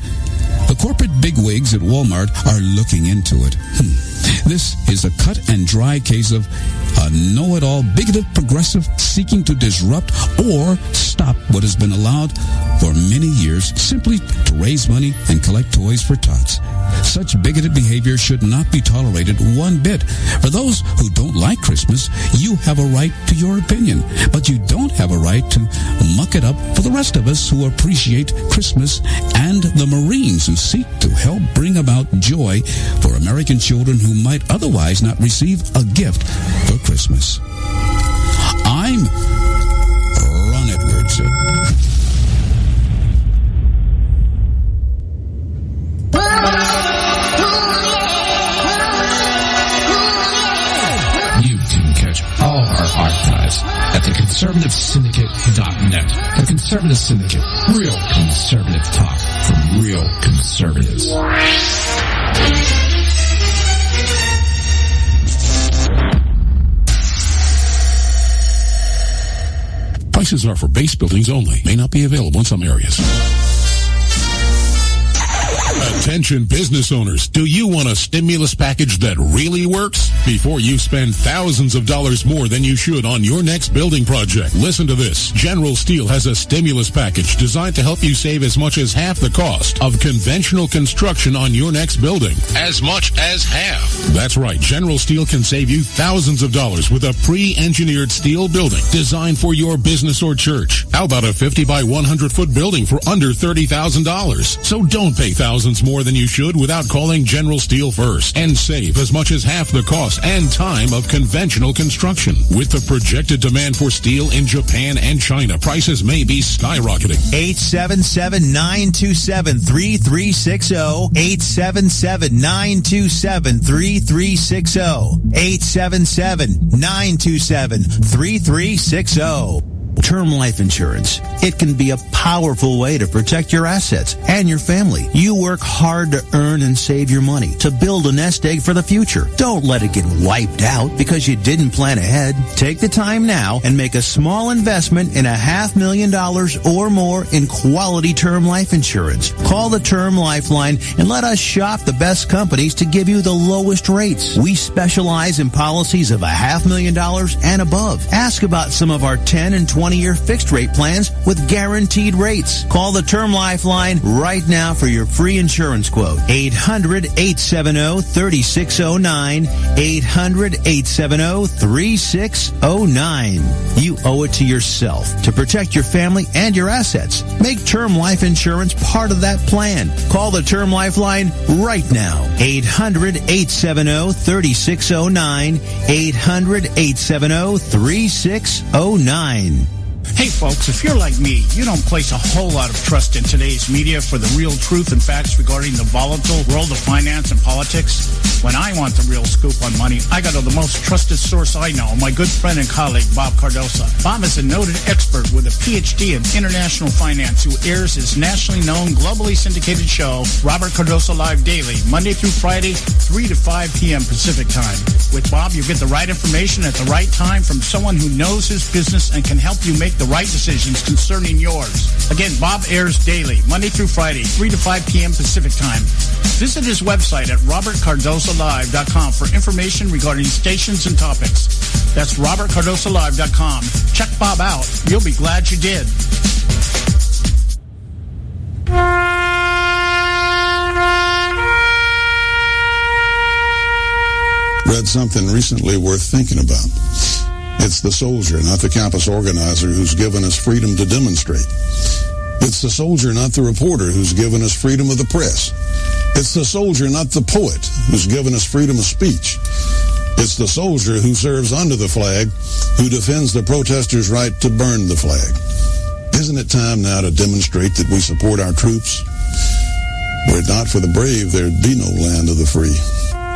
The corporate bigwigs at Walmart are looking into it. This is a cut and dry case of a know-it-all bigoted progressive seeking to disrupt or stop what has been allowed for many years simply to raise money and collect toys for tots. Such bigoted behavior should not be tolerated one bit. For those who don't like Christmas, you have a right to your opinion, but you don't have a right to muck it up for the rest of us who appreciate Christmas and the Marines who seek to help bring about joy for American children who might otherwise not receive a gift for Christmas. I'm Ron Edwards. You can catch all our archives at theconservativesyndicate.net. The Conservative Syndicate. Real conservative talk from real conservatives. Prices are for base buildings only. May not be available in some areas. Attention business owners, do you want a stimulus package that really works? Before you spend thousands of dollars more than you should on your next building project, listen to this. General Steel has a stimulus package designed to help you save as much as half the cost of conventional construction on your next building. As much as half. That's right. General Steel can save you thousands of dollars with a pre-engineered steel building designed for your business or church. How about a 50 by 100 foot building for under $30,000? So don't pay thousands more than you should without calling General Steel first and save as much as half the cost and time of conventional construction. With the projected demand for steel in Japan and China, prices may be skyrocketing. 877-927-3360. 877-927-3360. 877-927-3360. Term life insurance. It can be a powerful way to protect your assets and your family. You work hard to earn and save your money to build a nest egg for the future. Don't let it get wiped out because you didn't plan ahead. Take the time now and make a small investment in $500,000 or more in quality term life insurance. Call the Term Lifeline and let us shop the best companies to give you the lowest rates. We specialize in policies of $500,000 and above. Ask about some of our 10 and 20-year fixed rate plans with guaranteed rates. Call the Term Lifeline right now for your free insurance quote. 800-870-3609. 800-870-3609. You owe it to yourself to protect your family and your assets. Make term life insurance part of that plan. Call the Term Lifeline right now. 800-870-3609. 800-870-3609. Hey folks, if you're like me, you don't place a whole lot of trust in today's media for the real truth and facts regarding the volatile world of finance and politics. When I want the real scoop on money, I go to the most trusted source I know, my good friend and colleague, Bob Cardosa. Bob is a noted expert with a PhD in international finance who airs his nationally known, globally syndicated show, Robert Cardosa Live Daily, Monday through Friday, 3 to 5 p.m. Pacific Time. With Bob, you get the right information at the right time from someone who knows his business and can help you make the right decisions concerning yours. Again, Bob airs daily, Monday through Friday, 3 to 5 p.m. Pacific Time. Visit his website at robertcardosalive.com for information regarding stations and topics. That's robertcardosalive.com. Check Bob out. You'll be glad you did. Read something recently worth thinking about. It's the soldier, not the campus organizer, who's given us freedom to demonstrate. It's the soldier, not the reporter, who's given us freedom of the press. It's the soldier, not the poet, who's given us freedom of speech. It's the soldier who serves under the flag who defends the protesters' right to burn the flag. Isn't it time now to demonstrate that we support our troops? Were it not for the brave, there'd be no land of the free.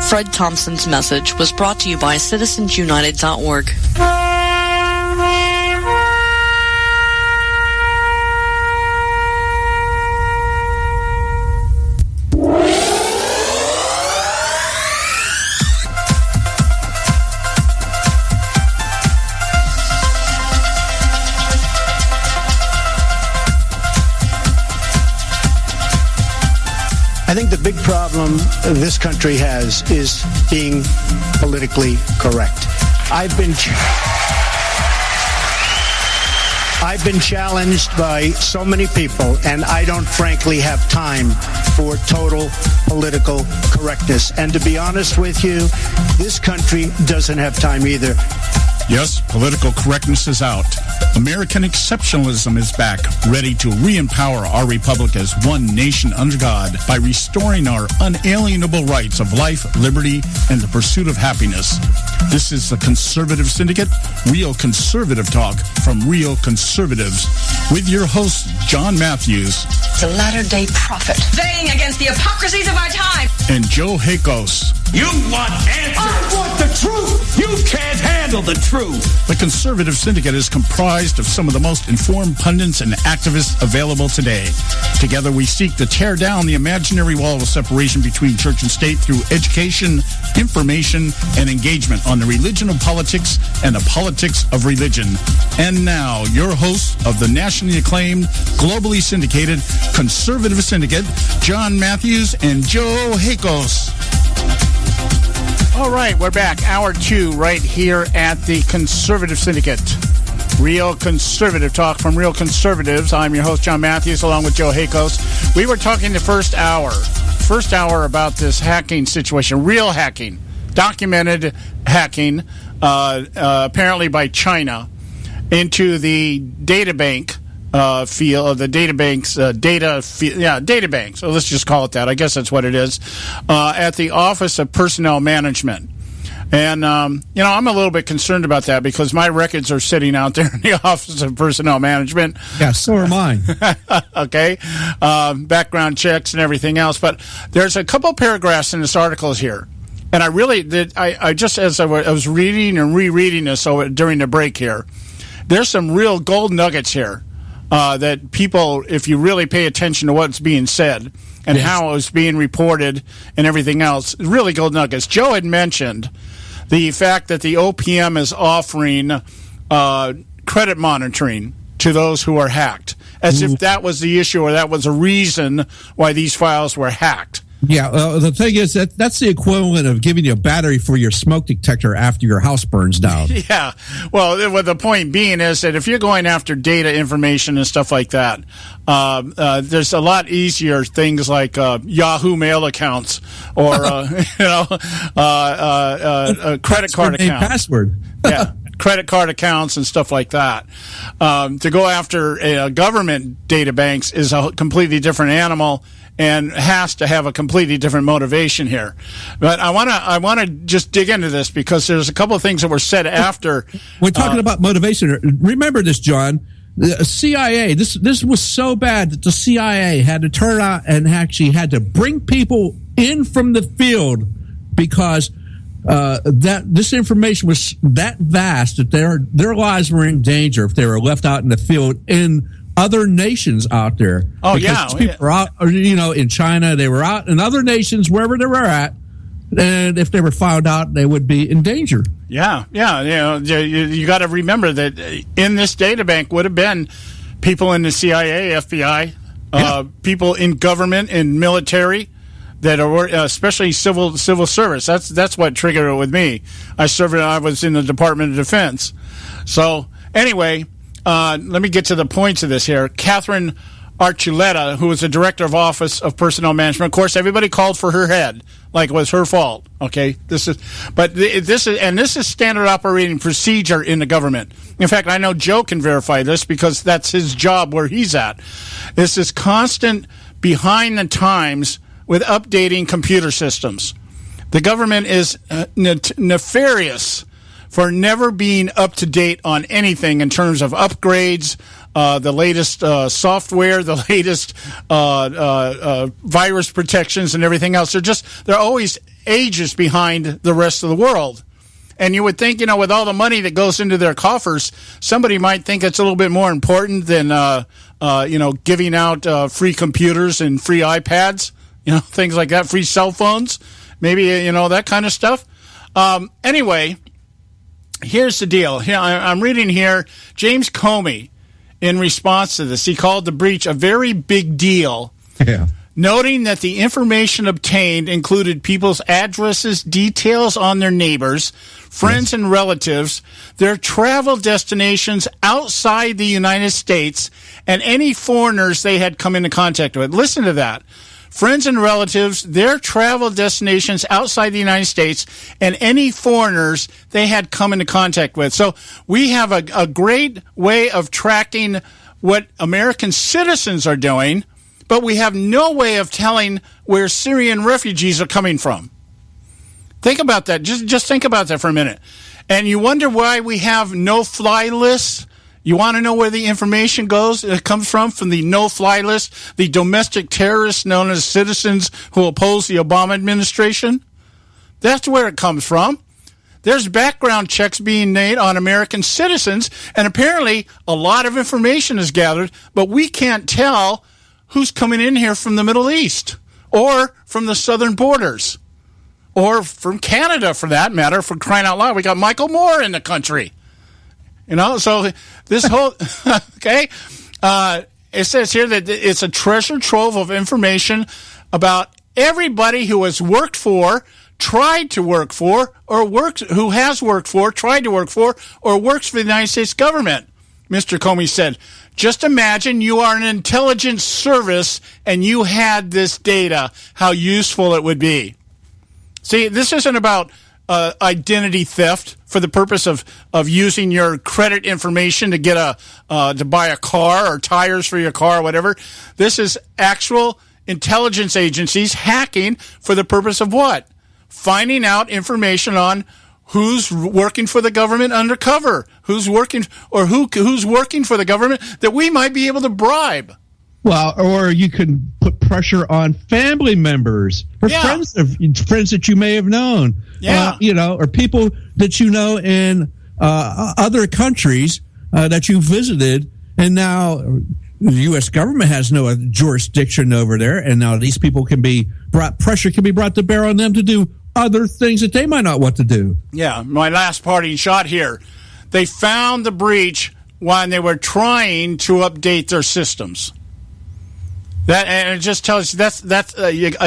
Fred Thompson's message was brought to you by citizensunited.org. I think the big problem this country has is being politically correct. I've been challenged by so many people, and I don't frankly have time for total political correctness. And to be honest with you, this country doesn't have time either. Yes, political correctness is out. American exceptionalism is back, ready to re-empower our republic as one nation under God by restoring our unalienable rights of life, liberty, and the pursuit of happiness. This is the Conservative Syndicate, real conservative talk from real conservatives, with your host, John Matthews. The latter-day prophet, baying against the hypocrisies of our time. And Joe Hakos. You want answers. I want the truth. You can't handle the truth. The Conservative Syndicate is comprised of some of the most informed pundits and activists available today. Together we seek to tear down the imaginary wall of separation between church and state through education, information, and engagement on the religion of politics and the politics of religion. And now, your hosts of the nationally acclaimed, globally syndicated Conservative Syndicate, John Matthews and Joe Hakos. All right, we're back. Hour 2 right here at the Conservative Syndicate. Real conservative talk from real conservatives. I'm your host, John Matthews, along with Joe Hakos. We were talking the first hour about this hacking situation, real hacking, documented hacking, apparently by China, into the databank field, the databank. So let's just call it that. I guess that's what it is. At the Office of Personnel Management. And, I'm a little bit concerned about that because my records are sitting out there in the Office of Personnel Management. Yeah, so are mine. Okay. Background checks and everything else. But there's a couple paragraphs in this article here. And I really did, I just, as I was reading and rereading this during the break here, there's some real gold nuggets here. That people, if you really pay attention to what's being said and how it was being reported and everything else, really gold nuggets. Joe had mentioned the fact that the OPM is offering credit monitoring to those who are hacked, as if that was the issue or that was a reason why these files were hacked. Yeah, the thing is that's the equivalent of giving you a battery for your smoke detector after your house burns down. Yeah, well, the point being is that if you're going after data information and stuff like that, there's a lot easier things like Yahoo mail accounts or credit card accounts. Password. Yeah. Credit card accounts and stuff like that. To go after government data banks is a completely different animal and has to have a completely different motivation here. But I want to just dig into this because there's a couple of things that were said after. We're talking about motivation. Remember this, John. The CIA, this was so bad that the CIA had to turn out and actually had to bring people in from the field because that this information was that vast that their lives were in danger if they were left out in the field in other nations out there. Oh, because people were out, in China, they were out in other nations, wherever they were at, and if they were found out, they would be in danger. Yeah. You got to remember that in this data bank would have been people in the CIA, FBI, people in government, in military, that are especially civil service. That's what triggered it with me. I was in the Department of Defense. So anyway, let me get to the points of this here. Catherine Archuleta, who was the director of Office of Personnel Management, of course, everybody called for her head like it was her fault. Okay, this is standard operating procedure in the government. In fact, I know Joe can verify this because that's his job where he's at. This is constant behind the times with updating computer systems. The government is nefarious for never being up to date on anything in terms of upgrades, the latest software, the latest virus protections and everything else. They're always ages behind the rest of the world. And you would think, with all the money that goes into their coffers, somebody might think it's a little bit more important than, giving out free computers and free iPads, things like that, free cell phones, maybe, that kind of stuff. Anyway, here's the deal. Here, I'm reading here, James Comey, in response to this, he called the breach a very big deal. Yeah. Noting that the information obtained included people's addresses, details on their neighbors, friends and relatives, their travel destinations outside the United States, and any foreigners they had come into contact with. Listen to that. Friends and relatives, their travel destinations outside the United States, and any foreigners they had come into contact with. So we have a great way of tracking what American citizens are doing, but we have no way of telling where Syrian refugees are coming from. Think about that. Just think about that for a minute. And you wonder why we have no-fly lists? You want to know where the information goes? It comes from the no-fly list, the domestic terrorists known as citizens who oppose the Obama administration? That's where it comes from. There's background checks being made on American citizens, and apparently a lot of information is gathered, but we can't tell who's coming in here from the Middle East or from the southern borders or from Canada, for that matter, for crying out loud. We got Michael Moore in the country. So this whole, okay, it says here that it's a treasure trove of information about everybody who has worked for, tried to work for, who has worked for, tried to work for, or works for the United States government. Mr. Comey said, just imagine you are an intelligence service and you had this data, how useful it would be. See, this isn't about identity theft for the purpose of using your credit information to get to buy a car or tires for your car or whatever. This is actual intelligence agencies hacking for the purpose of what? Finding out information on who's working for the government undercover, who's working for the government that we might be able to bribe. Well, or you can put pressure on family members or friends that you may have known, or people that you know in other countries that you visited, and now the U.S. government has no jurisdiction over there, and now these people pressure can be brought to bear on them to do other things that they might not want to do. Yeah, my last parting shot here. They found the breach when they were trying to update their systems. And it just tells you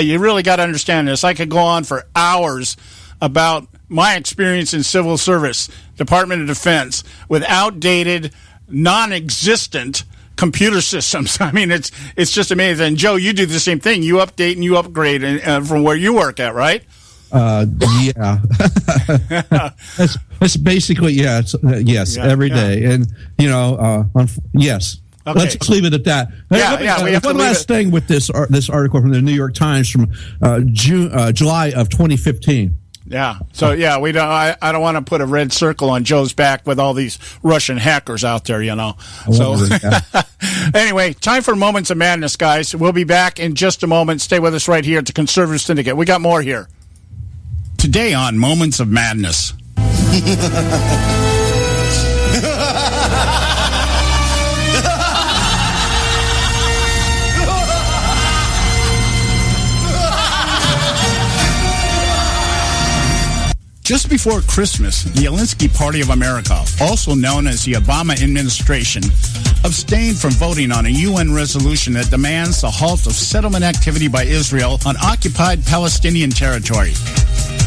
you really got to understand this. I could go on for hours about my experience in civil service, Department of Defense, with outdated, non-existent computer systems. I mean, it's just amazing. And Joe, you do the same thing. You update and you upgrade from where you work at, right? Yeah. That's basically, yes, every day. And, yes. Okay. Let's leave it at that. One last thing with this article from the New York Times from July of 2015. Yeah. So we don't. I don't want to put a red circle on Joe's back with all these Russian hackers out there. So anyway, time for Moments of Madness, guys. We'll be back in just a moment. Stay with us right here at the Conservative Syndicate. We got more here today on Moments of Madness. Just before Christmas, the Alinsky Party of America, also known as the Obama administration, abstained from voting on a UN resolution that demands the halt of settlement activity by Israel on occupied Palestinian territory.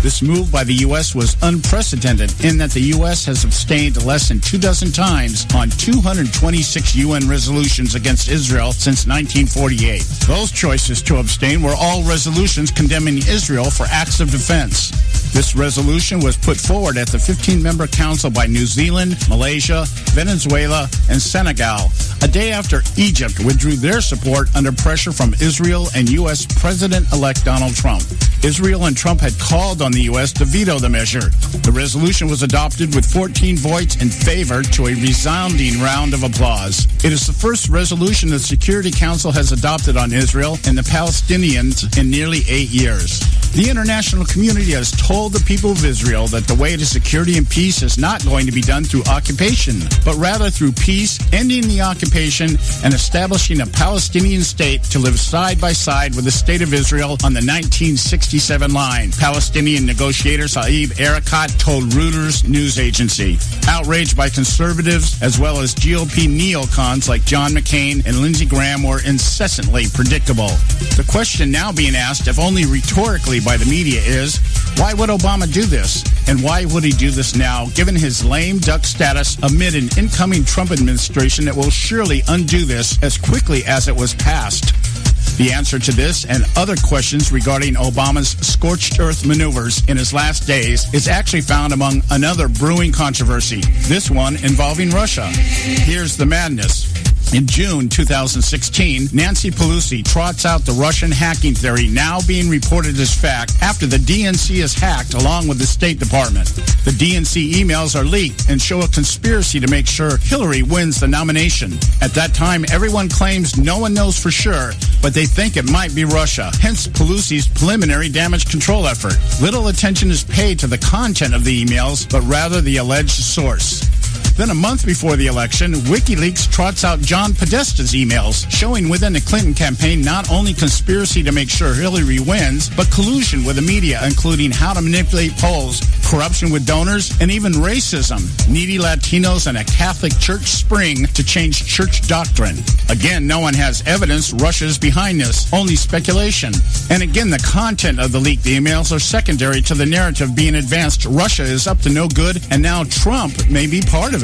This move by the U.S. was unprecedented in that the U.S. has abstained less than 24 times on 226 UN resolutions against Israel since 1948. Those choices to abstain were all resolutions condemning Israel for acts of defense. This resolution was put forward at the 15-member council by New Zealand, Malaysia, Venezuela, and Senegal, a day after Egypt withdrew their support under pressure from Israel and U.S. President-elect Donald Trump. Israel and Trump had called on the U.S. to veto the measure. The resolution was adopted with 14 votes in favor to a resounding round of applause. It is the first resolution the Security Council has adopted on Israel and the Palestinians in nearly 8 years. The international community has told the people of Israel that the way to security and peace is not going to be done through occupation, but rather through peace, ending the occupation, and establishing a Palestinian state to live side by side with the state of Israel on the 1967 line, Palestinian negotiator Saeb Erekat told Reuters news agency. Outraged by conservatives as well as GOP neocons like John McCain and Lindsey Graham were incessantly predictable. The question now being asked, if only rhetorically by the media, is why would Obama do this? And why would he do this now, given his lame duck status amid an incoming Trump administration that will surely undo this as quickly as it was passed? The answer to this and other questions regarding Obama's scorched earth maneuvers in his last days is actually found among another brewing controversy, this one involving Russia. Here's the madness. In June 2016, Nancy Pelosi trots out the Russian hacking theory now being reported as fact after the DNC is hacked along with the State Department. The DNC emails are leaked and show a conspiracy to make sure Hillary wins the nomination. At that time, everyone claims no one knows for sure, but they think it might be Russia, hence Pelosi's preliminary damage control effort. Little attention is paid to the content of the emails, but rather the alleged source. Then a month before the election, WikiLeaks trots out John Podesta's emails, showing within the Clinton campaign not only conspiracy to make sure Hillary wins, but collusion with the media, including how to manipulate polls, corruption with donors, and even racism, needy Latinos, and a Catholic church spring to change church doctrine. Again, no one has evidence Russia's behind this, only speculation. And again, the content of the leaked emails are secondary to the narrative being advanced Russia is up to no good, and now Trump may be part of it.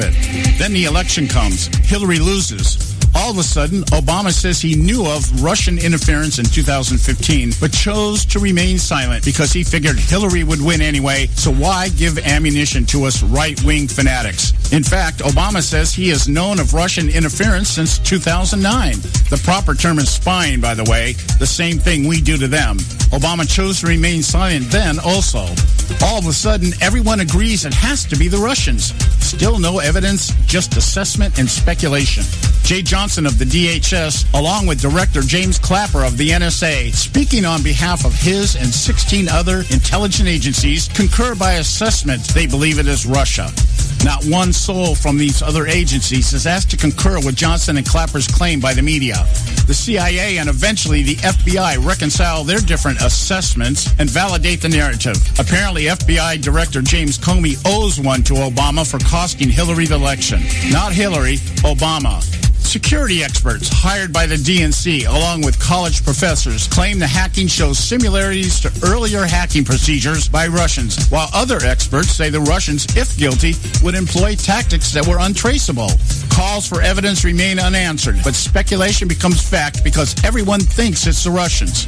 Then the election comes. Hillary loses. All of a sudden, Obama says he knew of Russian interference in 2015, but chose to remain silent because he figured Hillary would win anyway, so why give ammunition to us right-wing fanatics? In fact, Obama says he has known of Russian interference since 2009. The proper term is spying, by the way, the same thing we do to them. Obama chose to remain silent then also. All of a sudden, everyone agrees it has to be the Russians. Still no evidence, just assessment and speculation. Jay Johnson of the DHS, along with Director James Clapper of the NSA, speaking on behalf of his and 16 other intelligence agencies, concur by assessment they believe it is Russia. Not one soul from these other agencies is asked to concur with Johnson and Clapper's claim by the media. The CIA and eventually the FBI reconcile their different assessments and validate the narrative. Apparently, FBI Director James Comey owes one to Obama for costing Hillary the election. Not Hillary, Obama. Security experts hired by the DNC, along with college professors, claim the hacking shows similarities to earlier hacking procedures by Russians, while other experts say the Russians, if guilty, would employ tactics that were untraceable. Calls for evidence remain unanswered, but speculation becomes fact because everyone thinks it's the Russians.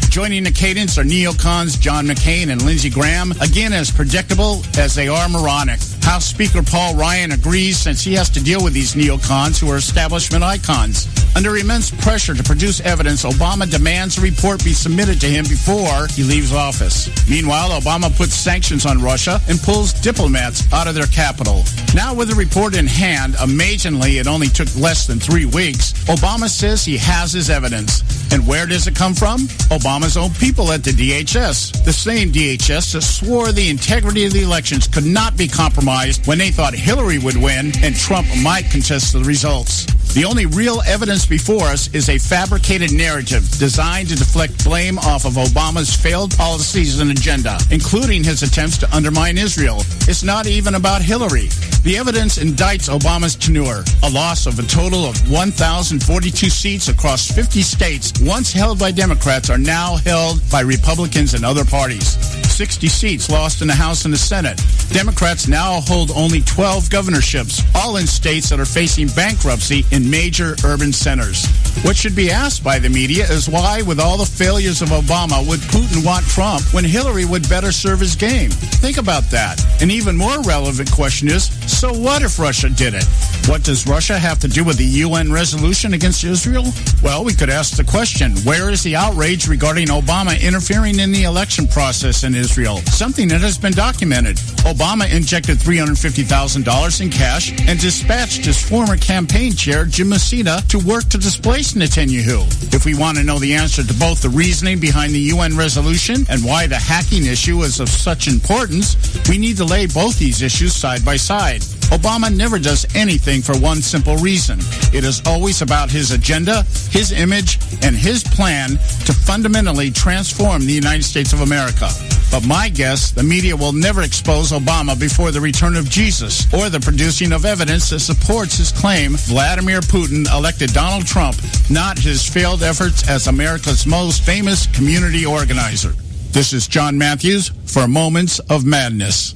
Joining the cadence are neocons John McCain and Lindsey Graham, again as predictable as they are moronic. House Speaker Paul Ryan agrees since he has to deal with these neocons who are establishment icons. Under immense pressure to produce evidence, Obama demands a report be submitted to him before he leaves office. Meanwhile, Obama puts sanctions on Russia and pulls diplomats out of their capital. Now with the report in hand, amazingly it only took less than 3 weeks, Obama says he has his evidence. And where does it come from? Obama's own people at the DHS. The same DHS that swore the integrity of the elections could not be compromised when they thought Hillary would win and Trump might contest the results. The only real evidence before us is a fabricated narrative designed to deflect blame off of Obama's failed policies and agenda, including his attempts to undermine Israel. It's not even about Hillary. The evidence indicts Obama's tenure, a loss of a total of 1,042 seats across 50 states once held by Democrats are now held by Republicans and other parties. 60 seats lost in the House and the Senate. Democrats now hold only 12 governorships, all in states that are facing bankruptcy in major urban centers. What should be asked by the media is why, with all the failures of Obama, would Putin want Trump when Hillary would better serve his game? Think about that. An even more relevant question is, so what if Russia did it? What does Russia have to do with the UN resolution against Israel? Well, we could ask the question, where is the outrage regarding Obama interfering in the election process in Israel? Something that has been documented. Obama injected $350,000 in cash and dispatched his former campaign chair, Jim Messina, to work to displace Netanyahu. If we want to know the answer to both the reasoning behind the UN resolution and why the hacking issue is of such importance, we need to lay both these issues side by side. Obama never does anything for one simple reason. It is always about his agenda, his image, and his plan to fundamentally transform the United States of America. But my guess, the media will never expose Obama before the return of Jesus or the producing of evidence that supports his claim Vladimir Putin elected Donald Trump, not his failed efforts as America's most famous community organizer. This is John Matthews for Moments of Madness.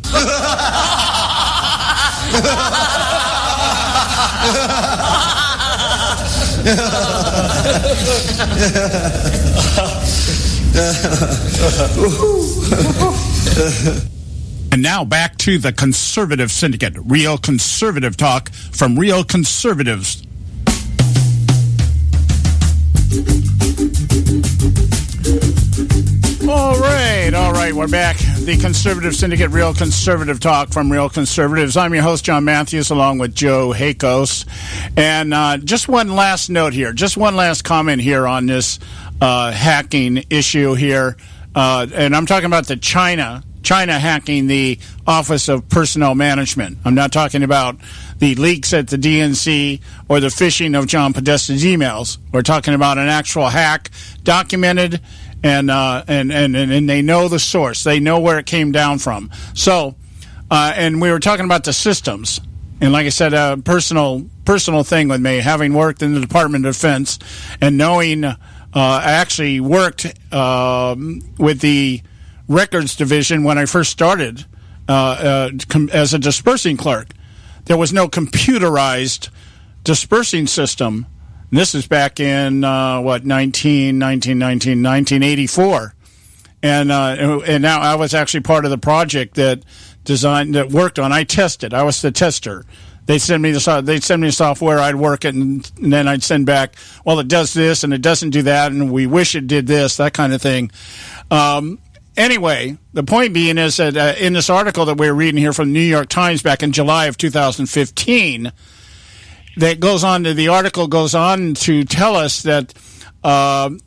And now back to the Conservative Syndicate, real conservative talk from real conservatives. All right, we're back. The Conservative Syndicate, real conservative talk from real conservatives. I'm your host, John Matthews, along with Joe Hakos. And just one last note here, just one last comment here on this hacking issue here. And I'm talking about the China hacking the Office of Personnel Management. I'm not talking about the leaks at the DNC or the phishing of John Podesta's emails. We're talking about an actual hack, documented, and they know the source. They know where it came down from. So, and we were talking about the systems. And like I said, a personal thing with me, having worked in the Department of Defense and knowing, I actually worked with the records division when I first started as a dispersing clerk. There was no computerized dispersing system. And this is back in 1984, and now I was actually part of the project that worked on. I tested. I was the tester. They'd send me the software. I'd work it, and then I'd send back, well, it does this and it doesn't do that, and we wish it did this, that kind of thing. Anyway, the point being is that in this article that we're reading here from the New York Times back in July of 2015. The article goes on to tell us that the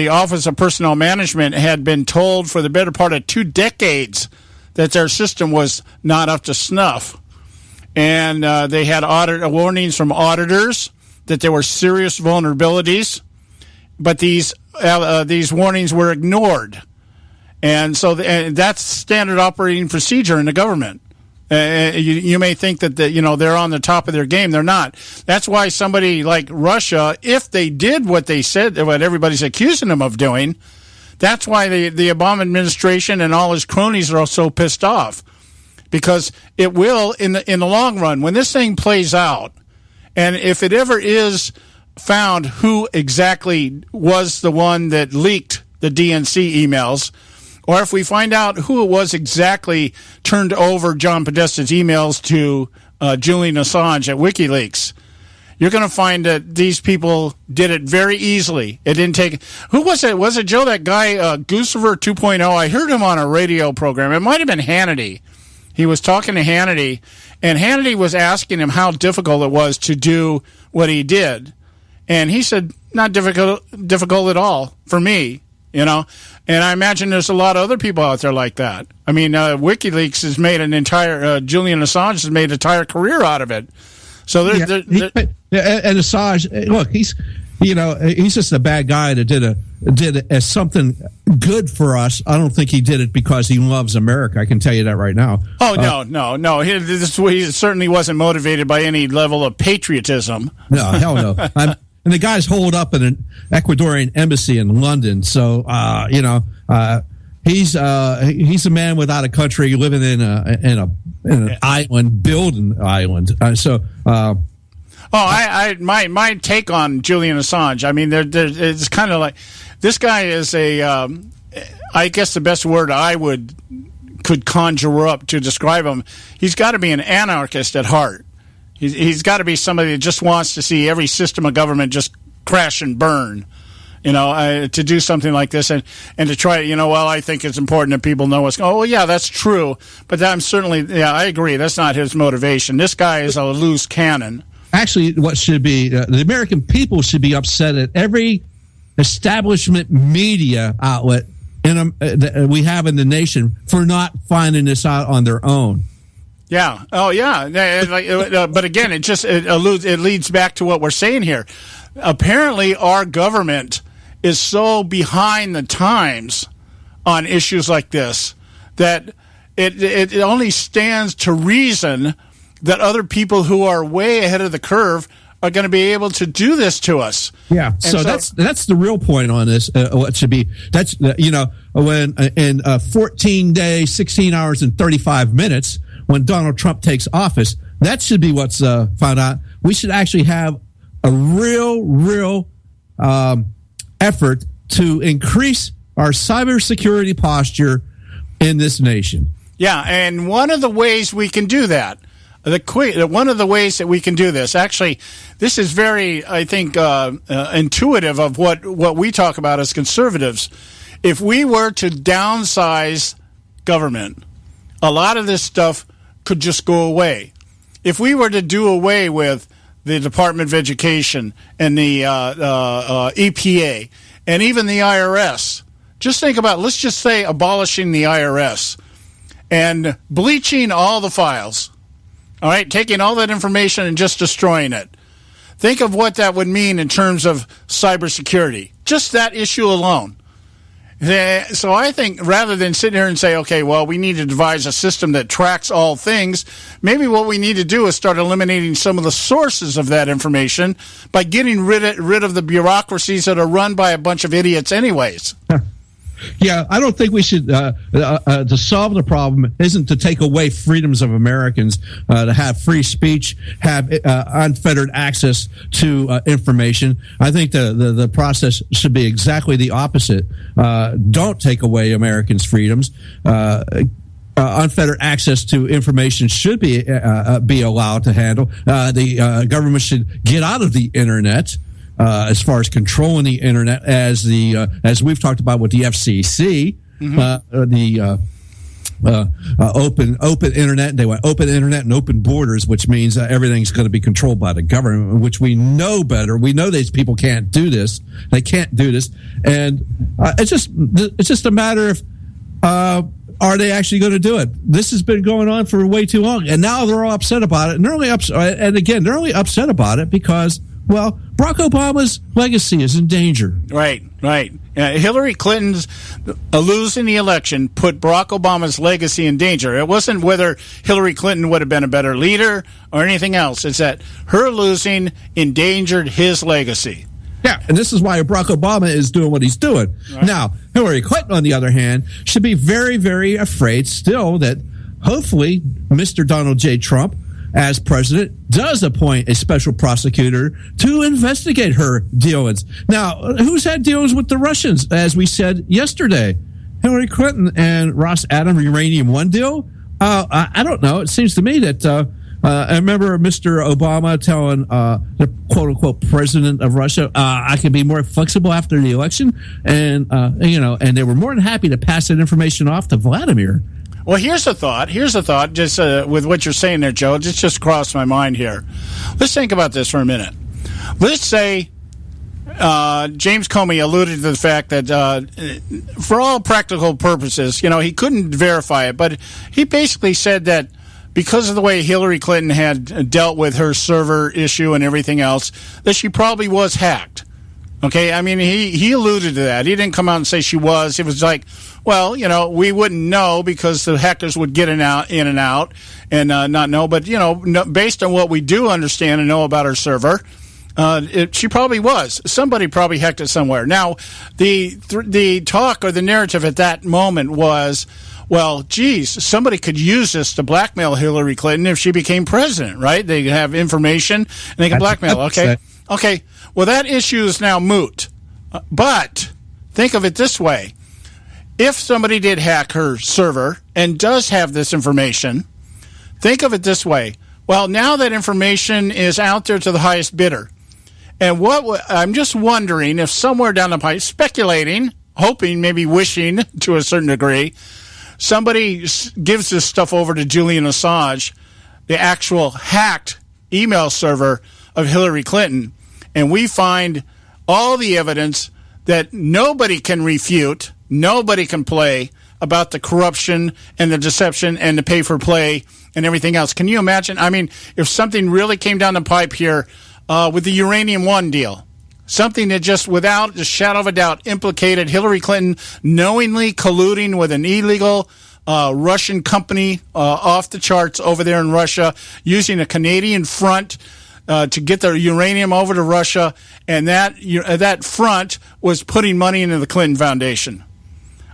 Office of Personnel Management had been told for the better part of 2 decades that their system was not up to snuff. And they had warnings from auditors that there were serious vulnerabilities, but these warnings were ignored. And so that's standard operating procedure in the government. You may think that they're on the top of their game. They're not. That's why somebody like Russia, if they did what they said, what everybody's accusing them of doing, that's why the Obama administration and all his cronies are so pissed off, because it will in the long run, when this thing plays out, and if it ever is found who exactly was the one that leaked the DNC emails, or if we find out who it was exactly turned over John Podesta's emails to Julian Assange at WikiLeaks, you're going to find that these people did it very easily. It didn't take... Who was it? Was it, Joe, that guy, Goosever 2.0? I heard him on a radio program. It might have been Hannity. He was talking to Hannity, and Hannity was asking him how difficult it was to do what he did. And he said, not difficult at all for me, And I imagine there's a lot of other people out there like that. I mean, WikiLeaks has made Julian Assange has made an entire career out of it. So and Assange, look, he's just a bad guy that did it as something good for us. I don't think he did it because he loves America. I can tell you that right now. Oh, no. He certainly wasn't motivated by any level of patriotism. No, hell no. And the guy's holed up in an Ecuadorian embassy in London. So, he's a man without a country, living in an island, building island. My take on Julian Assange. I mean, it's kind of like this guy is I guess the best word I could conjure up to describe him. He's got to be an anarchist at heart. He's got to be somebody that just wants to see every system of government just crash and burn. To do something like this and to try, I think it's important that people know what's going on. Oh, yeah, that's true. But I agree. That's not his motivation. This guy is a loose cannon. Actually, what should be, the American people should be upset at every establishment media outlet that we have in the nation for not finding this out on their own. Yeah. Oh, yeah. But again, it leads back to what we're saying here. Apparently, our government is so behind the times on issues like this that it only stands to reason that other people who are way ahead of the curve are going to be able to do this to us. Yeah, so that's the real point on this. What should be when in 14 days, 16 hours, and 35 minutes, when Donald Trump takes office, that should be what's found out. We should actually have a real effort to increase our cybersecurity posture in this nation. Yeah, and one of the ways we can do that. One of the ways that we can do this, actually, this is very, I think, intuitive of what we talk about as conservatives. If we were to downsize government, a lot of this stuff could just go away. If we were to do away with the Department of Education and the EPA and even the IRS, just think about, let's just say abolishing the IRS and bleaching all the files. All right, taking all that information and just destroying it. Think of what that would mean in terms of cybersecurity. Just that issue alone. So I think rather than sit here and say, okay, well, we need to devise a system that tracks all things, maybe what we need to do is start eliminating some of the sources of that information by getting rid of the bureaucracies that are run by a bunch of idiots anyways. Yeah, I don't think we should, to solve the problem isn't to take away freedoms of Americans, to have free speech, have unfettered access to information. I think the process should be exactly the opposite. Don't take away Americans' freedoms. Unfettered access to information should be allowed to handle. The government should get out of the internet. As far as controlling the internet, as we've talked about with the FCC, open internet. They want open internet and open borders, which means everything's going to be controlled by the government, which we know better. We know these people can't do this. They can't do this, and it's just a matter of are they actually going to do it? This has been going on for way too long, and now they're all upset about it. And they're only they're only upset about it because, well, Barack Obama's legacy is in danger. Right. Hillary Clinton's losing the election put Barack Obama's legacy in danger. It wasn't whether Hillary Clinton would have been a better leader or anything else. It's that her losing endangered his legacy. Yeah, and this is why Barack Obama is doing what he's doing. Right. Now, Hillary Clinton, on the other hand, should be very, very afraid still that hopefully Mr. Donald J. Trump, as president, does appoint a special prosecutor to investigate her dealings. Now, who's had dealings with the Russians, as we said yesterday? Hillary Clinton and Ross Adam Uranium One deal? I don't know. It seems to me that I remember Mr. Obama telling the quote-unquote president of Russia, I can be more flexible after the election. And, and they were more than happy to pass that information off to Vladimir. Well, here's a thought, just with what you're saying there, Joe. It just crossed my mind here. Let's think about this for a minute. Let's say James Comey alluded to the fact that for all practical purposes, he couldn't verify it, but he basically said that because of the way Hillary Clinton had dealt with her server issue and everything else, that she probably was hacked. Okay, I mean, he alluded to that. He didn't come out and say she was. It was like, well, we wouldn't know because the hackers would get in and out and not know. But, based on what we do understand and know about her server, She probably was. Somebody probably hacked it somewhere. Now, the talk or the narrative at that moment was, well, geez, somebody could use this to blackmail Hillary Clinton if she became president, right? They have information and they can blackmail. Okay. Okay. Well, that issue is now moot. But think of it this way. If somebody did hack her server and does have this information, think of it this way. Well, now that information is out there to the highest bidder. And I'm just wondering if somewhere down the pipe, speculating, hoping, maybe wishing to a certain degree, somebody gives this stuff over to Julian Assange, the actual hacked email server of Hillary Clinton, and we find all the evidence that nobody can refute, nobody can play about the corruption and the deception and the pay-for-play and everything else. Can you imagine? I mean, if something really came down the pipe here with the Uranium One deal, something that just without a shadow of a doubt implicated Hillary Clinton knowingly colluding with an illegal Russian company off the charts over there in Russia, using a Canadian front to get their uranium over to Russia, and that front was putting money into the Clinton Foundation.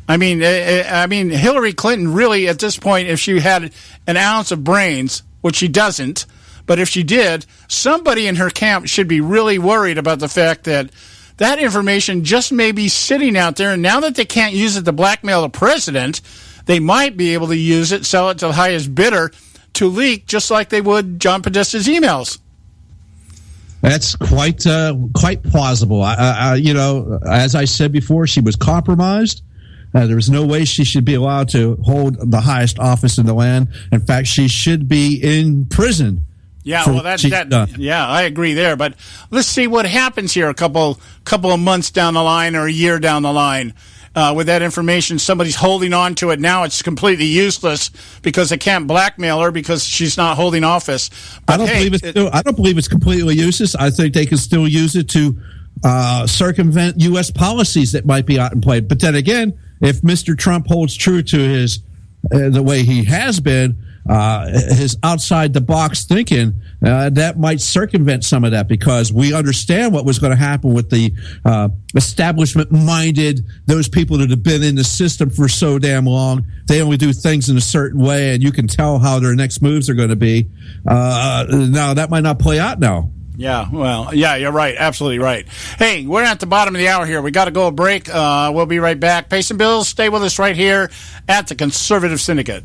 I mean, Hillary Clinton really, at this point, if she had an ounce of brains, which she doesn't, but if she did, somebody in her camp should be really worried about the fact that that information just may be sitting out there, and now that they can't use it to blackmail the president, they might be able to use it, sell it to the highest bidder to leak, just like they would John Podesta's emails. That's quite plausible. As I said before, she was compromised. There was no way she should be allowed to hold the highest office in the land. In fact, she should be in prison. Yeah, well, I agree there. But let's see what happens here a couple of months down the line or a year down the line. With that information, somebody's holding on to it. Now it's completely useless because they can't blackmail her because she's not holding office. But I don't believe it's completely useless. I think they can still use it to circumvent U.S. policies that might be out in play. But then again, if Mr. Trump holds true to his the way he has been, his outside the box thinking, that might circumvent some of that, because we understand what was going to happen with the establishment minded, those people that have been in the system for so damn long. They only do things in a certain way, and you can tell how their next moves are going to be. Now that might not play out now. Yeah, well, yeah, you're right. Absolutely right. Hey, we're at the bottom of the hour here. We got to go a break. We'll be right back. Pay some bills. Stay with us right here at the Conservative Syndicate.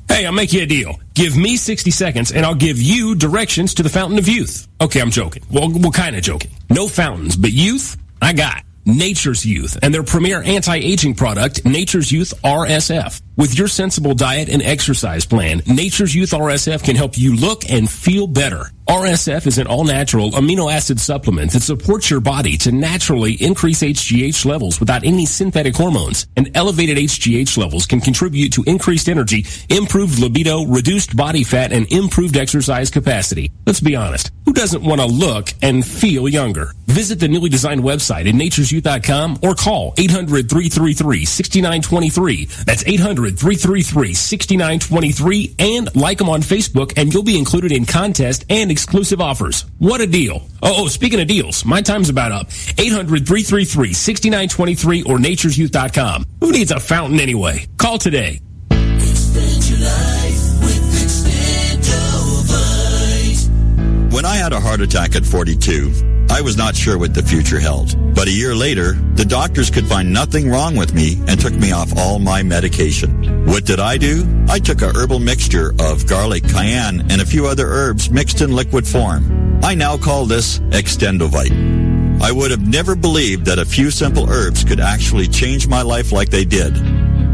Hey, I'll make you a deal. Give me 60 seconds, and I'll give you directions to the Fountain of Youth. Okay, I'm joking. Well, kind of joking. No fountains, but youth, I got Nature's Youth and their premier anti-aging product, Nature's Youth RSF. With your sensible diet and exercise plan, Nature's Youth RSF can help you look and feel better. RSF is an all-natural amino acid supplement that supports your body to naturally increase HGH levels without any synthetic hormones. And elevated HGH levels can contribute to increased energy, improved libido, reduced body fat, and improved exercise capacity. Let's be honest. Who doesn't want to look and feel younger? Visit the newly designed website at naturesyouth.com or call 800-333-6923. That's 800-333-6923, and like them on Facebook, and you'll be included in contests and exclusive offers. What a deal. Oh, speaking of deals, my time's about up. 800-333-6923 or naturesyouth.com. Who needs a fountain anyway? Call today. Expand your life with Expandovite. When I had a heart attack at 42, I was not sure what the future held. But a year later, the doctors could find nothing wrong with me and took me off all my medication. What did I do? I took a herbal mixture of garlic, cayenne, and a few other herbs mixed in liquid form. I now call this Extendovite. I would have never believed that a few simple herbs could actually change my life like they did.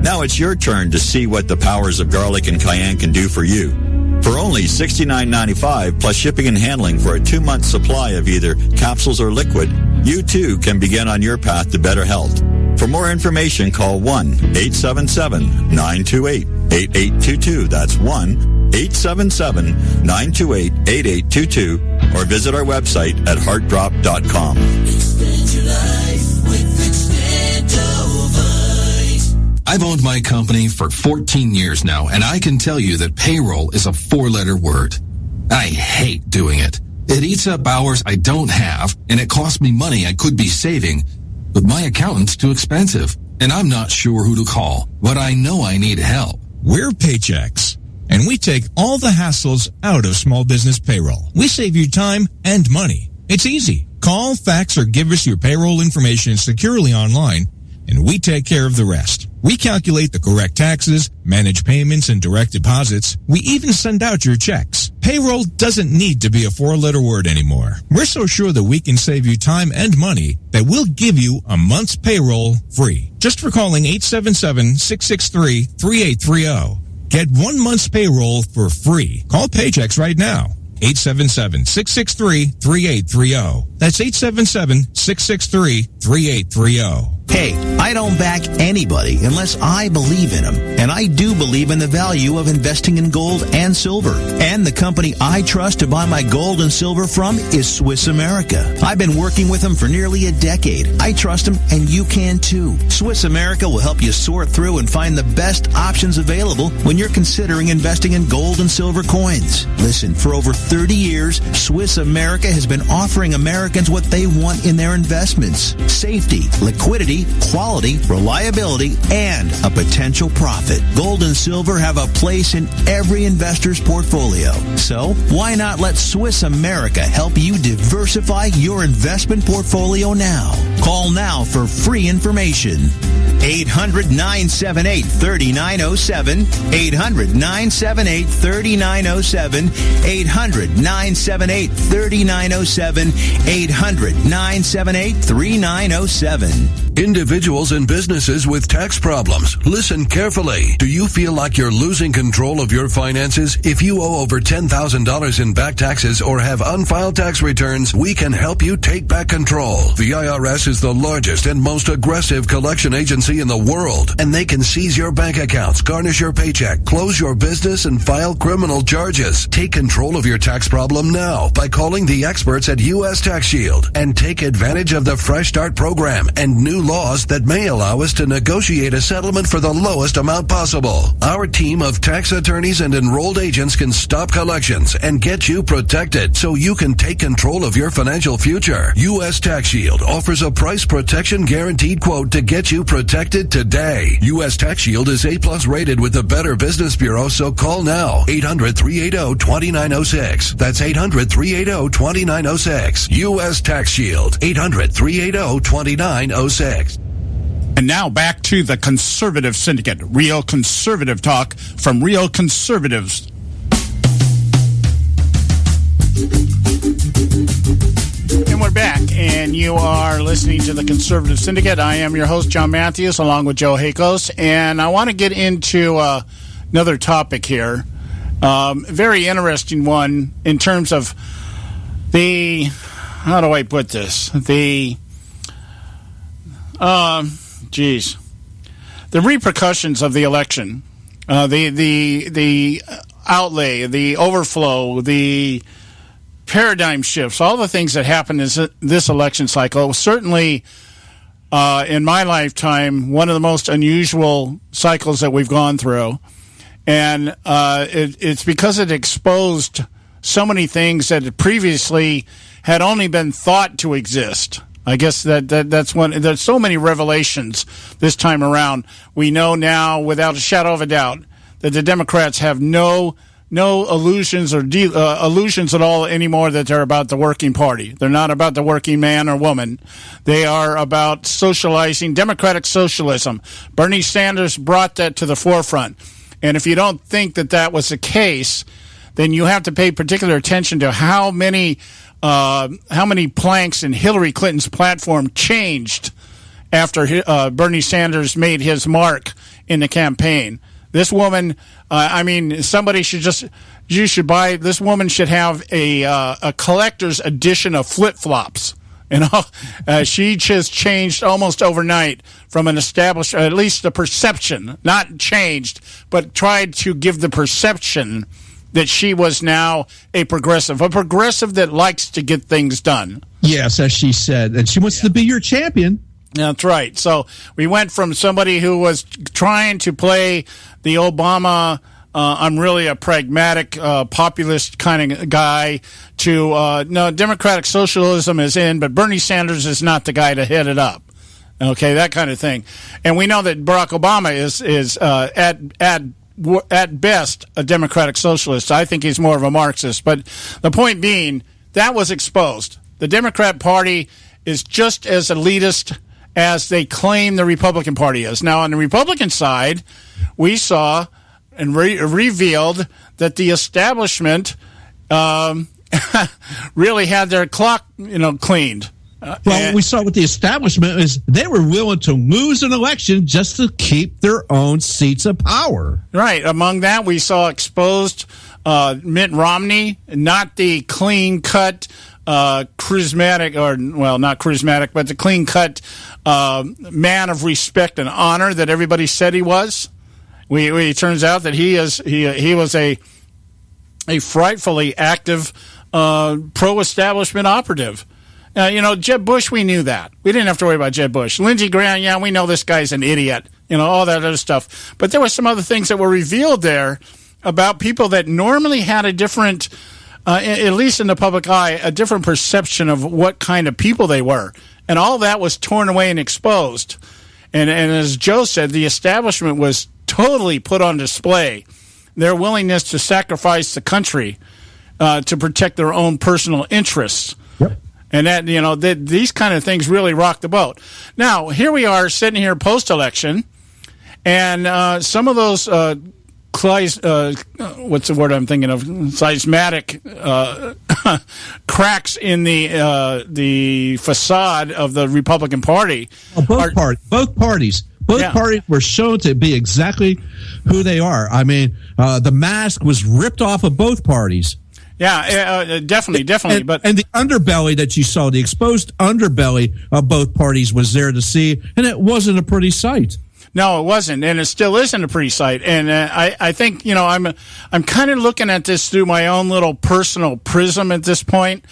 Now it's your turn to see what the powers of garlic and cayenne can do for you. For only $69.95 plus shipping and handling for a 2-month supply of either capsules or liquid, you too can begin on your path to better health. For more information, call 1-877-928-8822. That's 1-877-928-8822. Or visit our website at heartdrop.com. Expand your life with Expandovite. I've owned my company for 14 years now, and I can tell you that payroll is a 4-letter word. I hate doing it. It eats up hours I don't have, and it costs me money I could be saving. But my accountant's too expensive, and I'm not sure who to call, but I know I need help. We're Paychex, and we take all the hassles out of small business payroll. We save you time and money. It's easy. Call, fax, or give us your payroll information securely online, and we take care of the rest. We calculate the correct taxes, manage payments and direct deposits. We even send out your checks. Payroll doesn't need to be a 4-letter word anymore. We're so sure that we can save you time and money that we'll give you a month's payroll free. Just for calling 877-663-3830. Get 1 month's payroll for free. Call Paychex right now. 877-663-3830. That's 877-663-3830. Hey, I don't back anybody unless I believe in them. And I do believe in the value of investing in gold and silver. And the company I trust to buy my gold and silver from is Swiss America. I've been working with them for nearly a decade. I trust them, and you can too. Swiss America will help you sort through and find the best options available when you're considering investing in gold and silver coins. Listen, for over 30 years, Swiss America has been offering Americans what they want in their investments: safety, liquidity, quality, reliability, and a potential profit. Gold and silver have a place in every investor's portfolio. So why not let Swiss America help you diversify your investment portfolio now? Call now for free information. 800-978-3907. 800-978-3907. 800-978-3907. 800-978-3907. Individuals and businesses with tax problems, listen carefully. Do you feel like you're losing control of your finances? If you owe over $10,000 in back taxes or have unfiled tax returns, we can help you take back control. The IRS is the largest and most aggressive collection agency in the world, and they can seize your bank accounts, garnish your paycheck, close your business, and file criminal charges. Take control of your tax problem now by calling the experts at U.S. Tax Shield and take advantage of the Fresh Start program and new laws that may allow us to negotiate a settlement for the lowest amount possible. Our team of tax attorneys and enrolled agents can stop collections and get you protected so you can take control of your financial future. U.S. Tax Shield offers a price protection guaranteed quote to get you protected today. U.S. Tax Shield is A+ rated with the Better Business Bureau, so call now. 800-380-2906. That's 800-380-2906. U.S. Tax Shield. 800-380-2906. And now back to the Conservative Syndicate, real conservative talk from real conservatives. And we're back, and you are listening to the Conservative Syndicate. I am your host, John Matthews, along with Joe Hakos, and I want to get into another topic here. Very interesting one in terms of the, how do I put this? The repercussions of the election, the outlay, the overflow, the paradigm shifts, all the things that happened in this election cycle. Certainly, in my lifetime, one of the most unusual cycles that we've gone through. And it's because it exposed so many things that previously had only been thought to exist. I guess that's one. There's so many revelations this time around. We know now, without a shadow of a doubt, that the Democrats have no illusions or illusions at all anymore that they're about the working party. They're not about the working man or woman. They are about socializing, democratic socialism. Bernie Sanders brought that to the forefront. And if you don't think that that was the case, then you have to pay particular attention to how many planks in Hillary Clinton's platform changed after Bernie Sanders made his mark in the campaign. This woman, somebody should this woman should have a collector's edition of flip-flops. She just changed almost overnight from an established, at least the perception, not changed, but tried to give the perception that she was now a progressive that likes to get things done. Yes, as she said, and she wants to be your champion. That's right. So we went from somebody who was trying to play the Obama, I'm really a pragmatic, populist kind of guy, to no, democratic socialism is in, but Bernie Sanders is not the guy to head it up. Okay, that kind of thing. And we know that Barack Obama is at best a democratic socialist. I think he's more of a Marxist. But the point being, that was exposed. The Democrat Party is just as elitist as they claim the Republican Party is. Now, on the Republican side, we saw and revealed that the establishment really had their clock, cleaned. Well, we saw with the establishment is they were willing to lose an election just to keep their own seats of power. Right. Among that, we saw exposed Mitt Romney, not the clean-cut, charismatic, or, well, not charismatic, but the clean-cut man of respect and honor that everybody said he was. It turns out that he was a frightfully active pro-establishment operative. Jeb Bush, we knew that. We didn't have to worry about Jeb Bush. Lindsey Graham, yeah, we know this guy's an idiot. All that other stuff. But there were some other things that were revealed there about people that normally had a different, at least in the public eye, a different perception of what kind of people they were. And all that was torn away and exposed. And as Joe said, the establishment was totally put on display. Their willingness to sacrifice the country to protect their own personal interests. Yep. And that, these kind of things really rock the boat. Now, here we are sitting here post-election, and some of those, what's the word I'm thinking of? Seismic cracks in the facade of the Republican Party. Both parties were shown to be exactly who they are. I mean, the mask was ripped off of both parties. Yeah, definitely. And the underbelly that you saw, the exposed underbelly of both parties was there to see, and it wasn't a pretty sight. No, it wasn't, and it still isn't a pretty sight. And I think, I'm kind of looking at this through my own little personal prism at this point,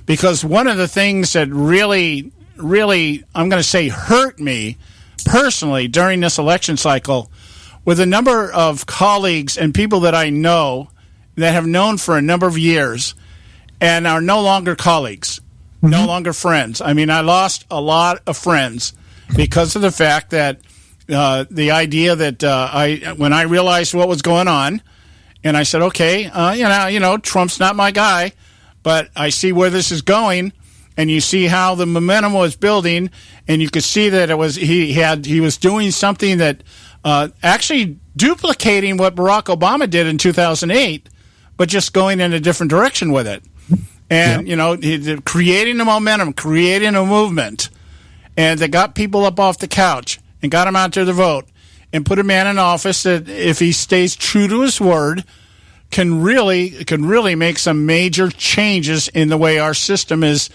because one of the things that really, I'm going to say hurt me personally during this election cycle with a number of colleagues and people that I know that have known for a number of years and are no longer colleagues, no longer friends. I mean, I lost a lot of friends because of the fact that the idea that when I realized what was going on, and I said, okay, Trump's not my guy, but I see where this is going, and you see how the momentum was building, and you could see that he was doing something that actually duplicating what Barack Obama did in 2008. But just going in a different direction with it. And, creating a momentum, creating a movement. And they got people up off the couch and got them out there to vote and put a man in office that, if he stays true to his word, can really make some major changes in the way our system is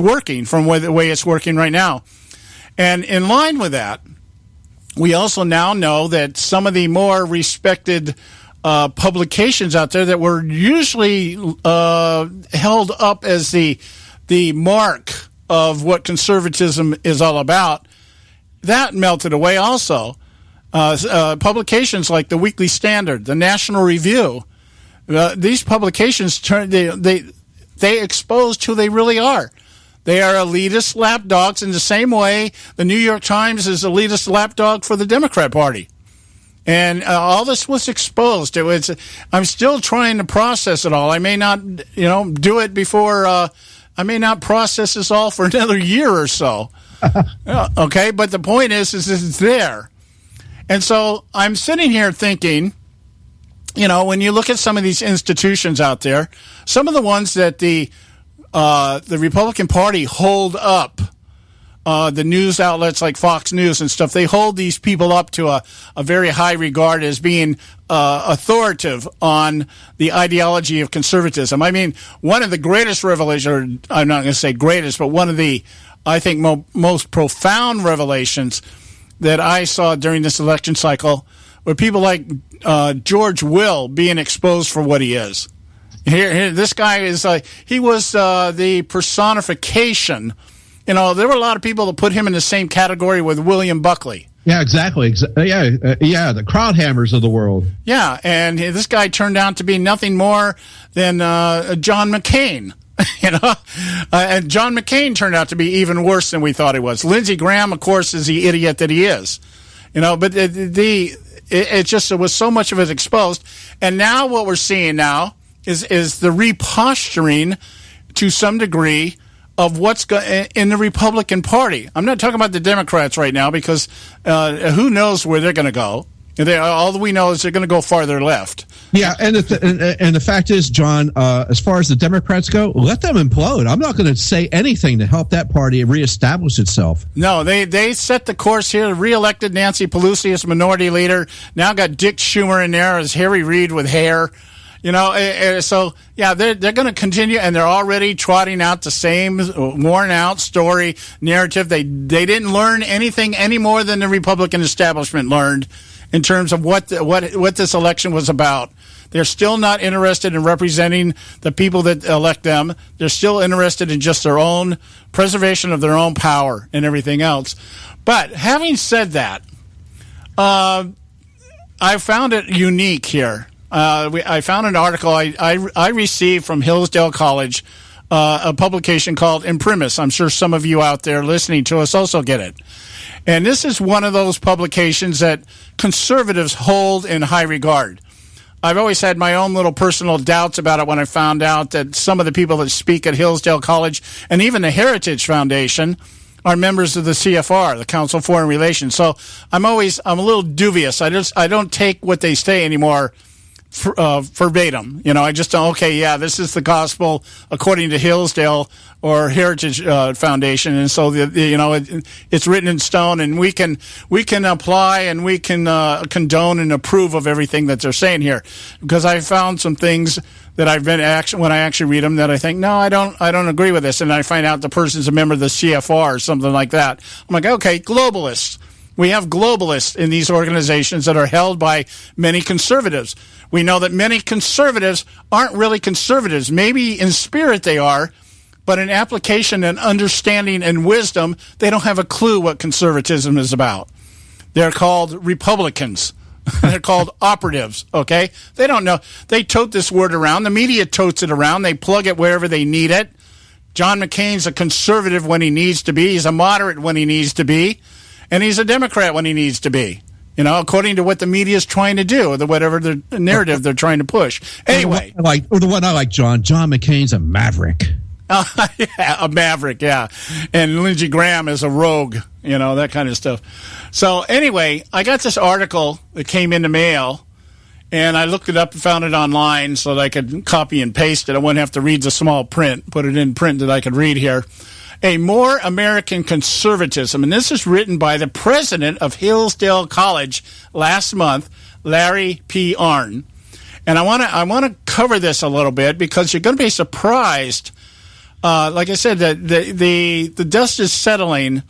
working from the way it's working right now. And in line with that, we also now know that some of the more respected publications out there that were usually held up as the mark of what conservatism is all about, that melted away also. Publications like the Weekly Standard, the National Review, these publications they exposed who they really are. They are elitist lapdogs in the same way the New York Times is elitist lapdog for the Democrat Party. And all this was exposed. I'm still trying to process it all. I may not, do it before. I may not process this all for another year or so. Okay, but the point is it's there. And so I'm sitting here thinking, when you look at some of these institutions out there, some of the ones that the Republican Party hold up. The news outlets like Fox News and stuff, they hold these people up to a very high regard as being authoritative on the ideology of conservatism. I mean, one of the greatest revelations, I'm not going to say greatest, but one of the, I think, most profound revelations that I saw during this election cycle were people like George Will being exposed for what he is. Here, this guy is he was the personification there were a lot of people that put him in the same category with William Buckley. Yeah, exactly. The crowd hammers of the world. Yeah, and this guy turned out to be nothing more than John McCain. And John McCain turned out to be even worse than we thought he was. Lindsey Graham, of course, is the idiot that he is. But it was so much of it exposed. And now what we're seeing now is the reposturing to some degree of what's in the Republican Party. I'm not talking about the Democrats right now because who knows where they're going to go. All we know is they're going to go farther left. Yeah, and the fact is, John, as far as the Democrats go, let them implode. I'm not going to say anything to help that party reestablish itself. No, they set the course here. Reelected Nancy Pelosi as minority leader. Now got Dick Schumer in there as Harry Reid with hair. So yeah, they're going to continue, and they're already trotting out the same worn-out story narrative. They didn't learn anything any more than the Republican establishment learned in terms of what this election was about. They're still not interested in representing the people that elect them. They're still interested in just their own preservation of their own power and everything else. But having said that, I found it unique here. I found an article I received from Hillsdale College, a publication called Imprimis. I'm sure some of you out there listening to us also get it. And this is one of those publications that conservatives hold in high regard. I've always had my own little personal doubts about it when I found out that some of the people that speak at Hillsdale College and even the Heritage Foundation are members of the CFR, the Council of Foreign Relations. So I'm a little dubious. I don't take what they say anymore verbatim. I just don't, okay, yeah, this is the gospel according to Hillsdale or Heritage Foundation, and so it's written in stone, and we can apply and we can condone and approve of everything that they're saying here, because I found some things that when I actually read them that I think, no, I don't agree with this, and I find out the person's a member of the CFR or something like that. I'm like, okay, globalists. We have globalists in these organizations that are held by many conservatives. We know that many conservatives aren't really conservatives. Maybe in spirit they are, but in application and understanding and wisdom, they don't have a clue what conservatism is about. They're called Republicans. They're called operatives, okay? They don't know. They tote this word around. The media totes it around. They plug it wherever they need it. John McCain's a conservative when he needs to be. He's a moderate when he needs to be. And he's a Democrat when he needs to be, according to what the media is trying to do, or whatever the narrative they're trying to push. Anyway. The one I like, John McCain's a maverick. Yeah, a maverick, yeah. And Lindsey Graham is a rogue, that kind of stuff. So anyway, I got this article that came in the mail, and I looked it up and found it online so that I could copy and paste it. I wouldn't have to read the small print, put it in print that I could read here. A More American Conservatism, and this is written by the president of Hillsdale College last month, Larry P. Arnn. And I want to cover this a little bit because you're going to be surprised. Like I said, that the dust is settling,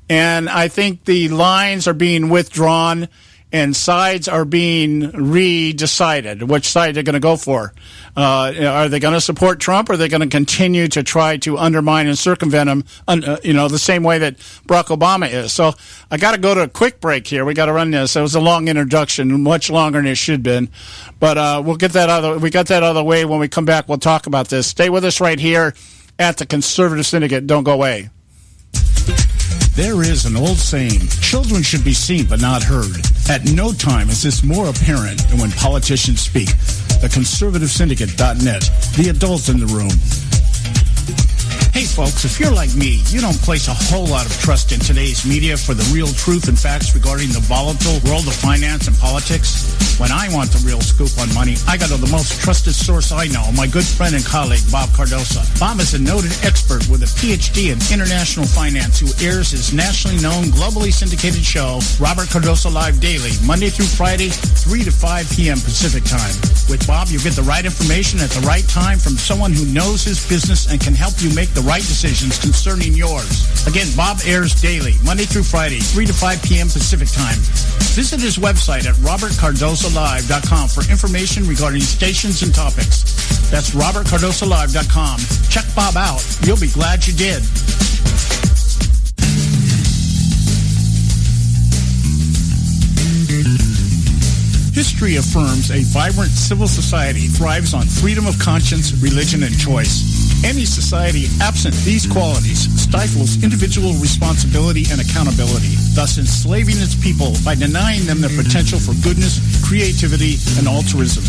and I think the lines are being withdrawn and sides are being re-decided, which side they're going to go for. Are they going to support Trump, or are they going to continue to try to undermine and circumvent him, the same way that Barack Obama is? So I got to go to a quick break here. We got to run this. It was a long introduction, much longer than it should have been. But we got that out of the way. When we come back, we'll talk about this. Stay with us right here at the Conservative Syndicate. Don't go away. There is an old saying, children should be seen but not heard. At no time is this more apparent than when politicians speak. TheConservativeSyndicate.net, the adult in the room. Hey folks, if you're like me, you don't place a whole lot of trust in today's media for the real truth and facts regarding the volatile world of finance and politics. When I want the real scoop on money, I go to the most trusted source I know, my good friend and colleague, Bob Cardosa. Bob is a noted expert with a PhD in international finance who airs his nationally known, globally syndicated show, Robert Cardosa Live Daily, Monday through Friday, 3 to 5 p.m. Pacific time. With Bob, you get the right information at the right time from someone who knows his business and can help you make the right decisions concerning yours. Again, Bob airs daily, Monday through Friday, 3 to 5 p.m. Pacific time. Visit his website at robertcardosalive.com for information regarding stations and topics. That's robertcardosalive.com. Check Bob out. You'll be glad you did. History affirms a vibrant civil society thrives on freedom of conscience, religion, and choice. Any society absent these qualities stifles individual responsibility and accountability, thus enslaving its people by denying them the potential for goodness, creativity, and altruism.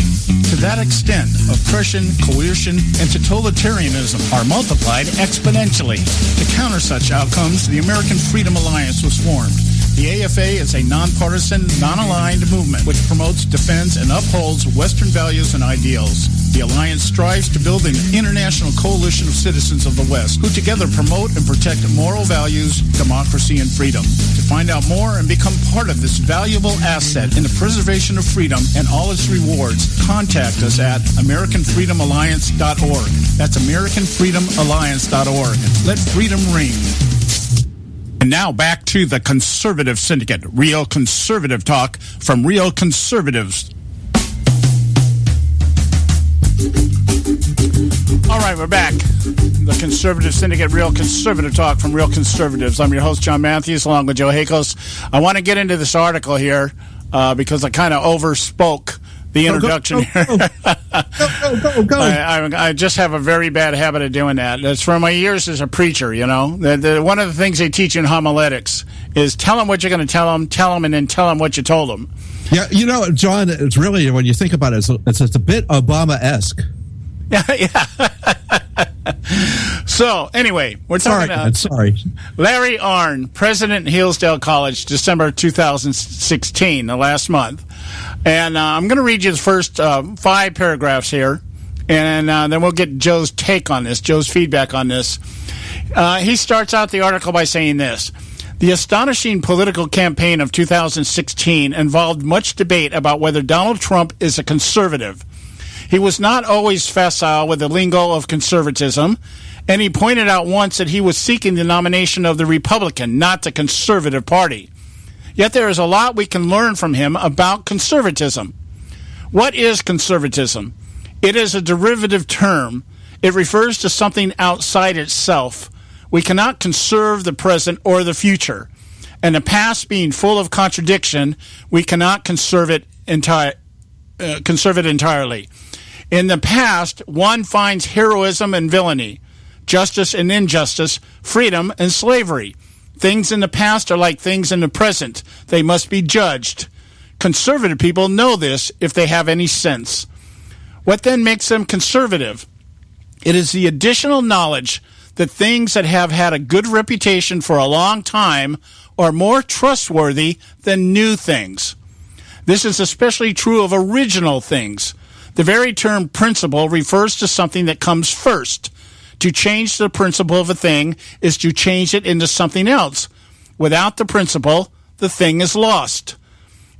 To that extent, oppression, coercion, and totalitarianism are multiplied exponentially. To counter such outcomes, the American Freedom Alliance was formed. The AFA is a nonpartisan, non-aligned movement which promotes, defends, and upholds Western values and ideals. The Alliance strives to build an international coalition of citizens of the West who together promote and protect moral values, democracy, and freedom. To find out more and become part of this valuable asset in the preservation of freedom and all its rewards, contact us at AmericanFreedomAlliance.org. That's AmericanFreedomAlliance.org. Let freedom ring. And now back to the Conservative Syndicate, real conservative talk from real conservatives. All right, we're back. The Conservative Syndicate, real conservative talk from real conservatives. I'm your host, John Matthews, along with Joe Hakos. I want to get into this article here because I kind of overspoke the introduction here. Go. I just have a very bad habit of doing that. It's from my years as a preacher, you know. One of the things they teach in homiletics is tell them what you're going to tell them, and then tell them what you told them. Yeah, you know, John, it's really, when you think about it, it's a bit Obama-esque. Yeah. So, anyway, we're talking about Larry Arnn, President, Hillsdale College, December 2016, the last month. And I'm going to read you the first 5 paragraphs here, and then we'll get Joe's take on this, Joe's feedback on this. He starts out the article by saying this. The astonishing political campaign of 2016 involved much debate about whether Donald Trump is a conservative. He was not always facile with the lingo of conservatism, and he pointed out once that he was seeking the nomination of the Republican, not the Conservative Party. Yet there is a lot we can learn from him about conservatism. What is conservatism? It is a derivative term. It refers to something outside itself. We cannot conserve the present or the future. And the past being full of contradiction, we cannot conserve it entirely. In the past, one finds heroism and villainy, justice and injustice, freedom and slavery. Things in the past are like things in the present. They must be judged. Conservative people know this if they have any sense. What then makes them conservative? It is the additional knowledge that things that have had a good reputation for a long time are more trustworthy than new things. This is especially true of original things. The very term principle refers to something that comes first. To change the principle of a thing is to change it into something else. Without the principle, the thing is lost.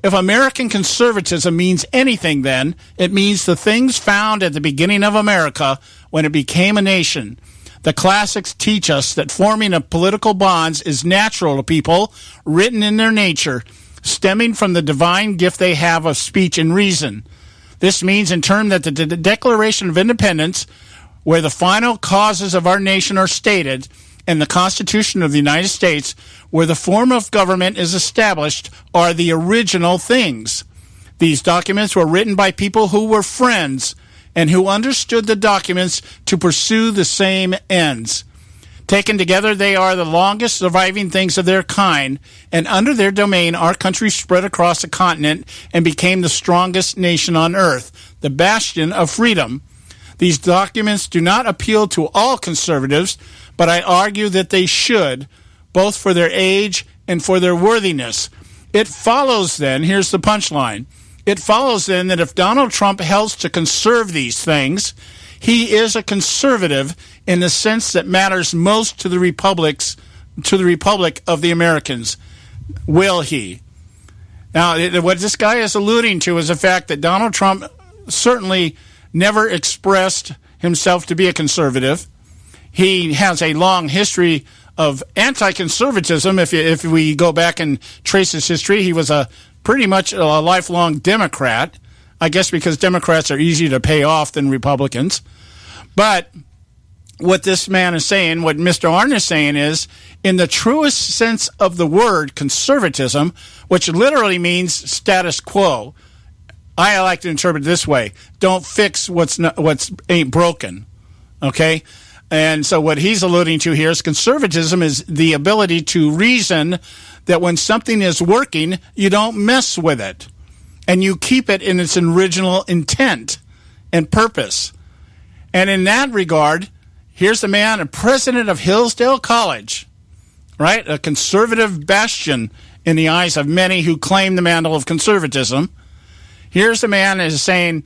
If American conservatism means anything, then, it means the things found at the beginning of America when it became a nation. The classics teach us that forming of political bonds is natural to people, written in their nature, stemming from the divine gift they have of speech and reason. This means, in turn, that the Declaration of Independence, where the final causes of our nation are stated, and the Constitution of the United States, where the form of government is established, are the original things. These documents were written by people who were friends and who understood the documents to pursue the same ends. Taken together, they are the longest surviving things of their kind, and under their domain, our country spread across the continent and became the strongest nation on earth, the bastion of freedom. These documents do not appeal to all conservatives, but I argue that they should, both for their age and for their worthiness. It follows then, here's the punchline, it follows then that if Donald Trump helps to conserve these things, he is a conservative in the sense that matters most to the republic of the Americans. Will he? Now, what this guy is alluding to is the fact that Donald Trump certainly never expressed himself to be a conservative. He has a long history of anti-conservatism. If we go back and trace his history, he was pretty much a lifelong Democrat, I guess because Democrats are easier to pay off than Republicans. But what this man is saying, what Mr. Arnn is saying is, in the truest sense of the word conservatism, which literally means status quo, I like to interpret it this way: don't fix what's ain't broken. Okay, and so what he's alluding to here is conservatism is the ability to reason that when something is working, you don't mess with it, and you keep it in its original intent and purpose. And in that regard, here's a man, a president of Hillsdale College, right? A conservative bastion in the eyes of many who claim the mantle of conservatism. Here's a man is saying,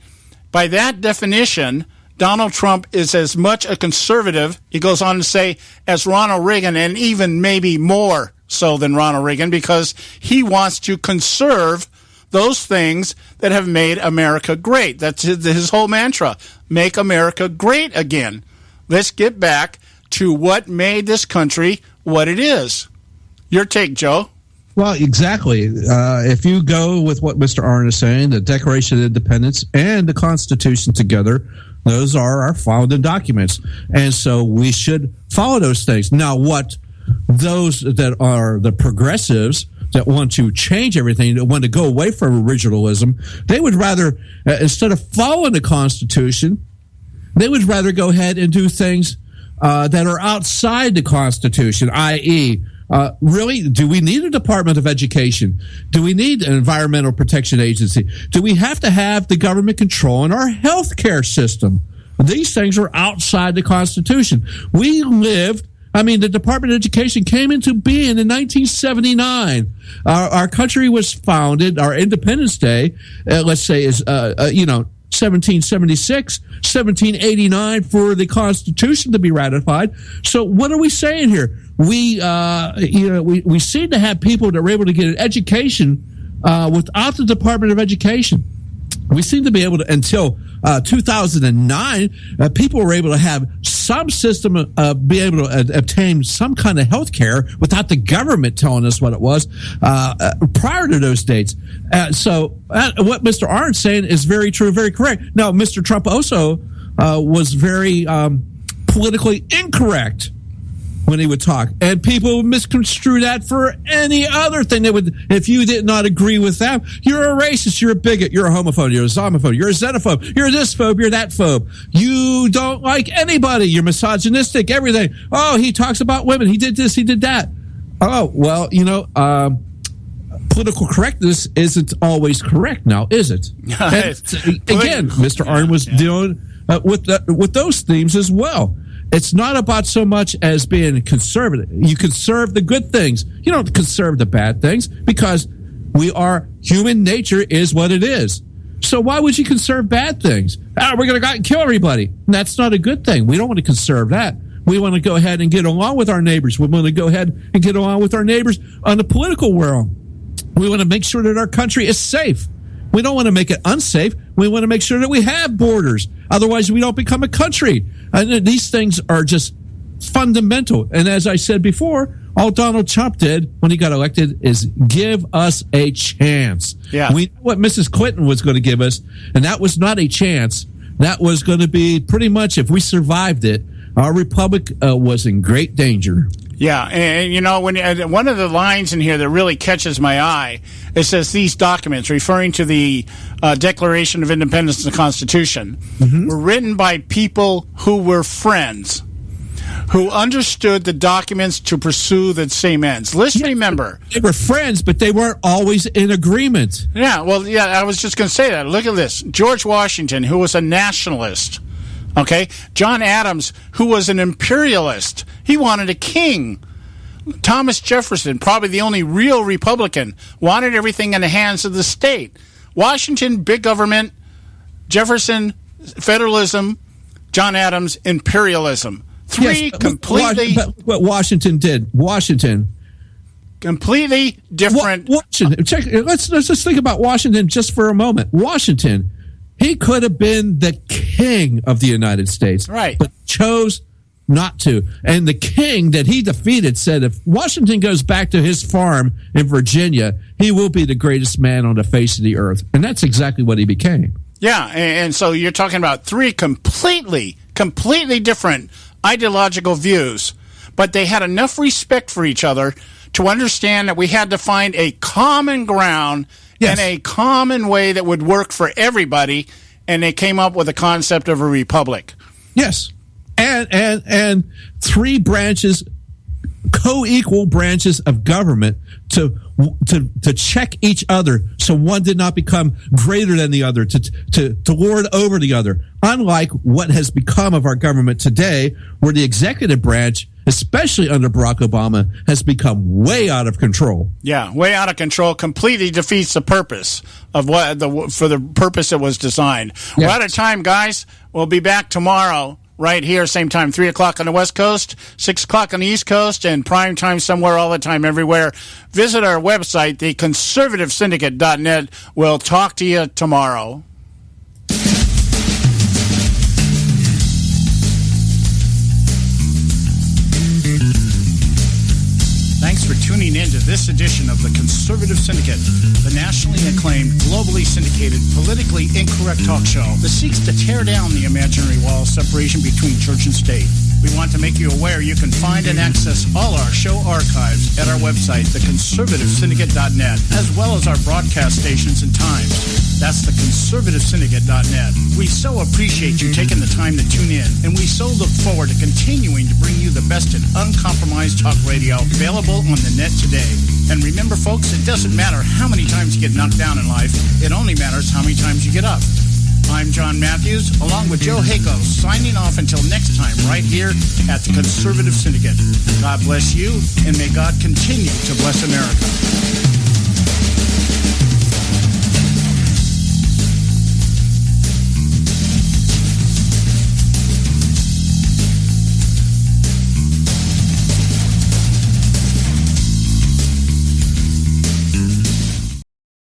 by that definition, Donald Trump is as much a conservative, he goes on to say, as Ronald Reagan, and even maybe more so than Ronald Reagan, because he wants to conserve those things that have made America great. That's his whole mantra, make America great again. Let's get back to what made this country what it is. Your take, Joe. Well, exactly. If you go with what Mr. Arnn is saying, the Declaration of Independence and the Constitution together, those are our founding documents. And so we should follow those things. Now, what those that are the progressives that want to change everything, that want to go away from originalism, they would rather, instead of following the Constitution, they would rather go ahead and do things that are outside the Constitution, i.e., really, do we need a Department of Education? Do we need an Environmental Protection Agency? Do we have to have the government controlling our health care system? These things are outside the Constitution. The Department of Education came into being in 1979. Our country was founded, our Independence Day, let's say, is, 1776, 1789 for the Constitution to be ratified. So what are we saying here? We seem to have people that are able to get an education without the Department of Education. We seem to be able to, until 2009, people were able to have some system of be able to obtain some kind of health care without the government telling us what it was prior to those dates. So what Mr. Arndt's saying is very true, very correct. Now, Mr. Trump also was very politically incorrect when he would talk, and people would misconstrue that for any other thing. They would, if you did not agree with that, you're a racist, you're a bigot, you're a homophobe, you're a zomophobe, you're a xenophobe, you're this phobe, you're that phobe. You don't like anybody, you're misogynistic, everything. Oh, he talks about women, he did this, he did that. Oh, well, political correctness isn't always correct now, is it? Again, Mr. Arnn was dealing with those themes as well. It's not about so much as being conservative. You conserve the good things. You don't conserve the bad things, because human nature is what it is. So why would you conserve bad things? We're going to go out and kill everybody. And that's not a good thing. We don't want to conserve that. We want to go ahead and get along with our neighbors. We want to go ahead and get along with our neighbors on the political world. We want to make sure that our country is safe. We don't want to make it unsafe. We want to make sure that we have borders. Otherwise, we don't become a country. And these things are just fundamental. And as I said before, all Donald Trump did when he got elected is give us a chance. Yeah. We know what Mrs. Clinton was going to give us, and that was not a chance. That was going to be pretty much, if we survived it, our republic was in great danger. Yeah, and when one of the lines in here that really catches my eye, it says these documents, referring to the Declaration of Independence and the Constitution, were written by people who were friends, who understood the documents to pursue the same ends. Let's remember. They were friends, but they weren't always in agreement. Yeah, I was just going to say that. Look at this. George Washington, who was a nationalist. Okay, John Adams, who was an imperialist, he wanted a king. Thomas Jefferson, probably the only real Republican, wanted everything in the hands of the state. Washington, big government. Jefferson, federalism. John Adams, imperialism. Completely. What Washington did. Completely different. Washington. Let's just think about Washington just for a moment. Washington. He could have been the king of the United States, right? But chose not to. And the king that he defeated said, if Washington goes back to his farm in Virginia, he will be the greatest man on the face of the earth. And that's exactly what he became. Yeah, and so you're talking about three completely different ideological views, but they had enough respect for each other to understand that we had to find a common ground and a common way that would work for everybody, and they came up with the concept of a republic. Yes. And three branches, co-equal branches of government to check each other, so one did not become greater than the other, to lord over the other. Unlike what has become of our government today, where the executive branch, especially under Barack Obama, has become way out of control. Yeah, way out of control. Completely defeats the purpose of for the purpose it was designed. Yeah. We're out of time, guys. We'll be back tomorrow. Right here, same time, 3 o'clock on the West Coast, 6 o'clock on the East Coast, and prime time somewhere all the time, everywhere. Visit our website, theconservativesyndicate.net. We'll talk to you tomorrow. Thanks for tuning in to this edition of the Conservative Syndicate, the nationally acclaimed, globally syndicated, politically incorrect talk show that seeks to tear down the imaginary wall of separation between church and state. We want to make you aware you can find and access all our show archives at our website, theconservativesyndicate.net, as well as our broadcast stations and times. That's theconservativesyndicate.net. We so appreciate you taking the time to tune in, and we so look forward to continuing to bring you the best in uncompromised talk radio available on the net today. And remember, folks, it doesn't matter how many times you get knocked down in life. It only matters how many times you get up. I'm John Matthews, along with Joe Hako, signing off until next time right here at the Conservative Syndicate. God bless you, and may God continue to bless America.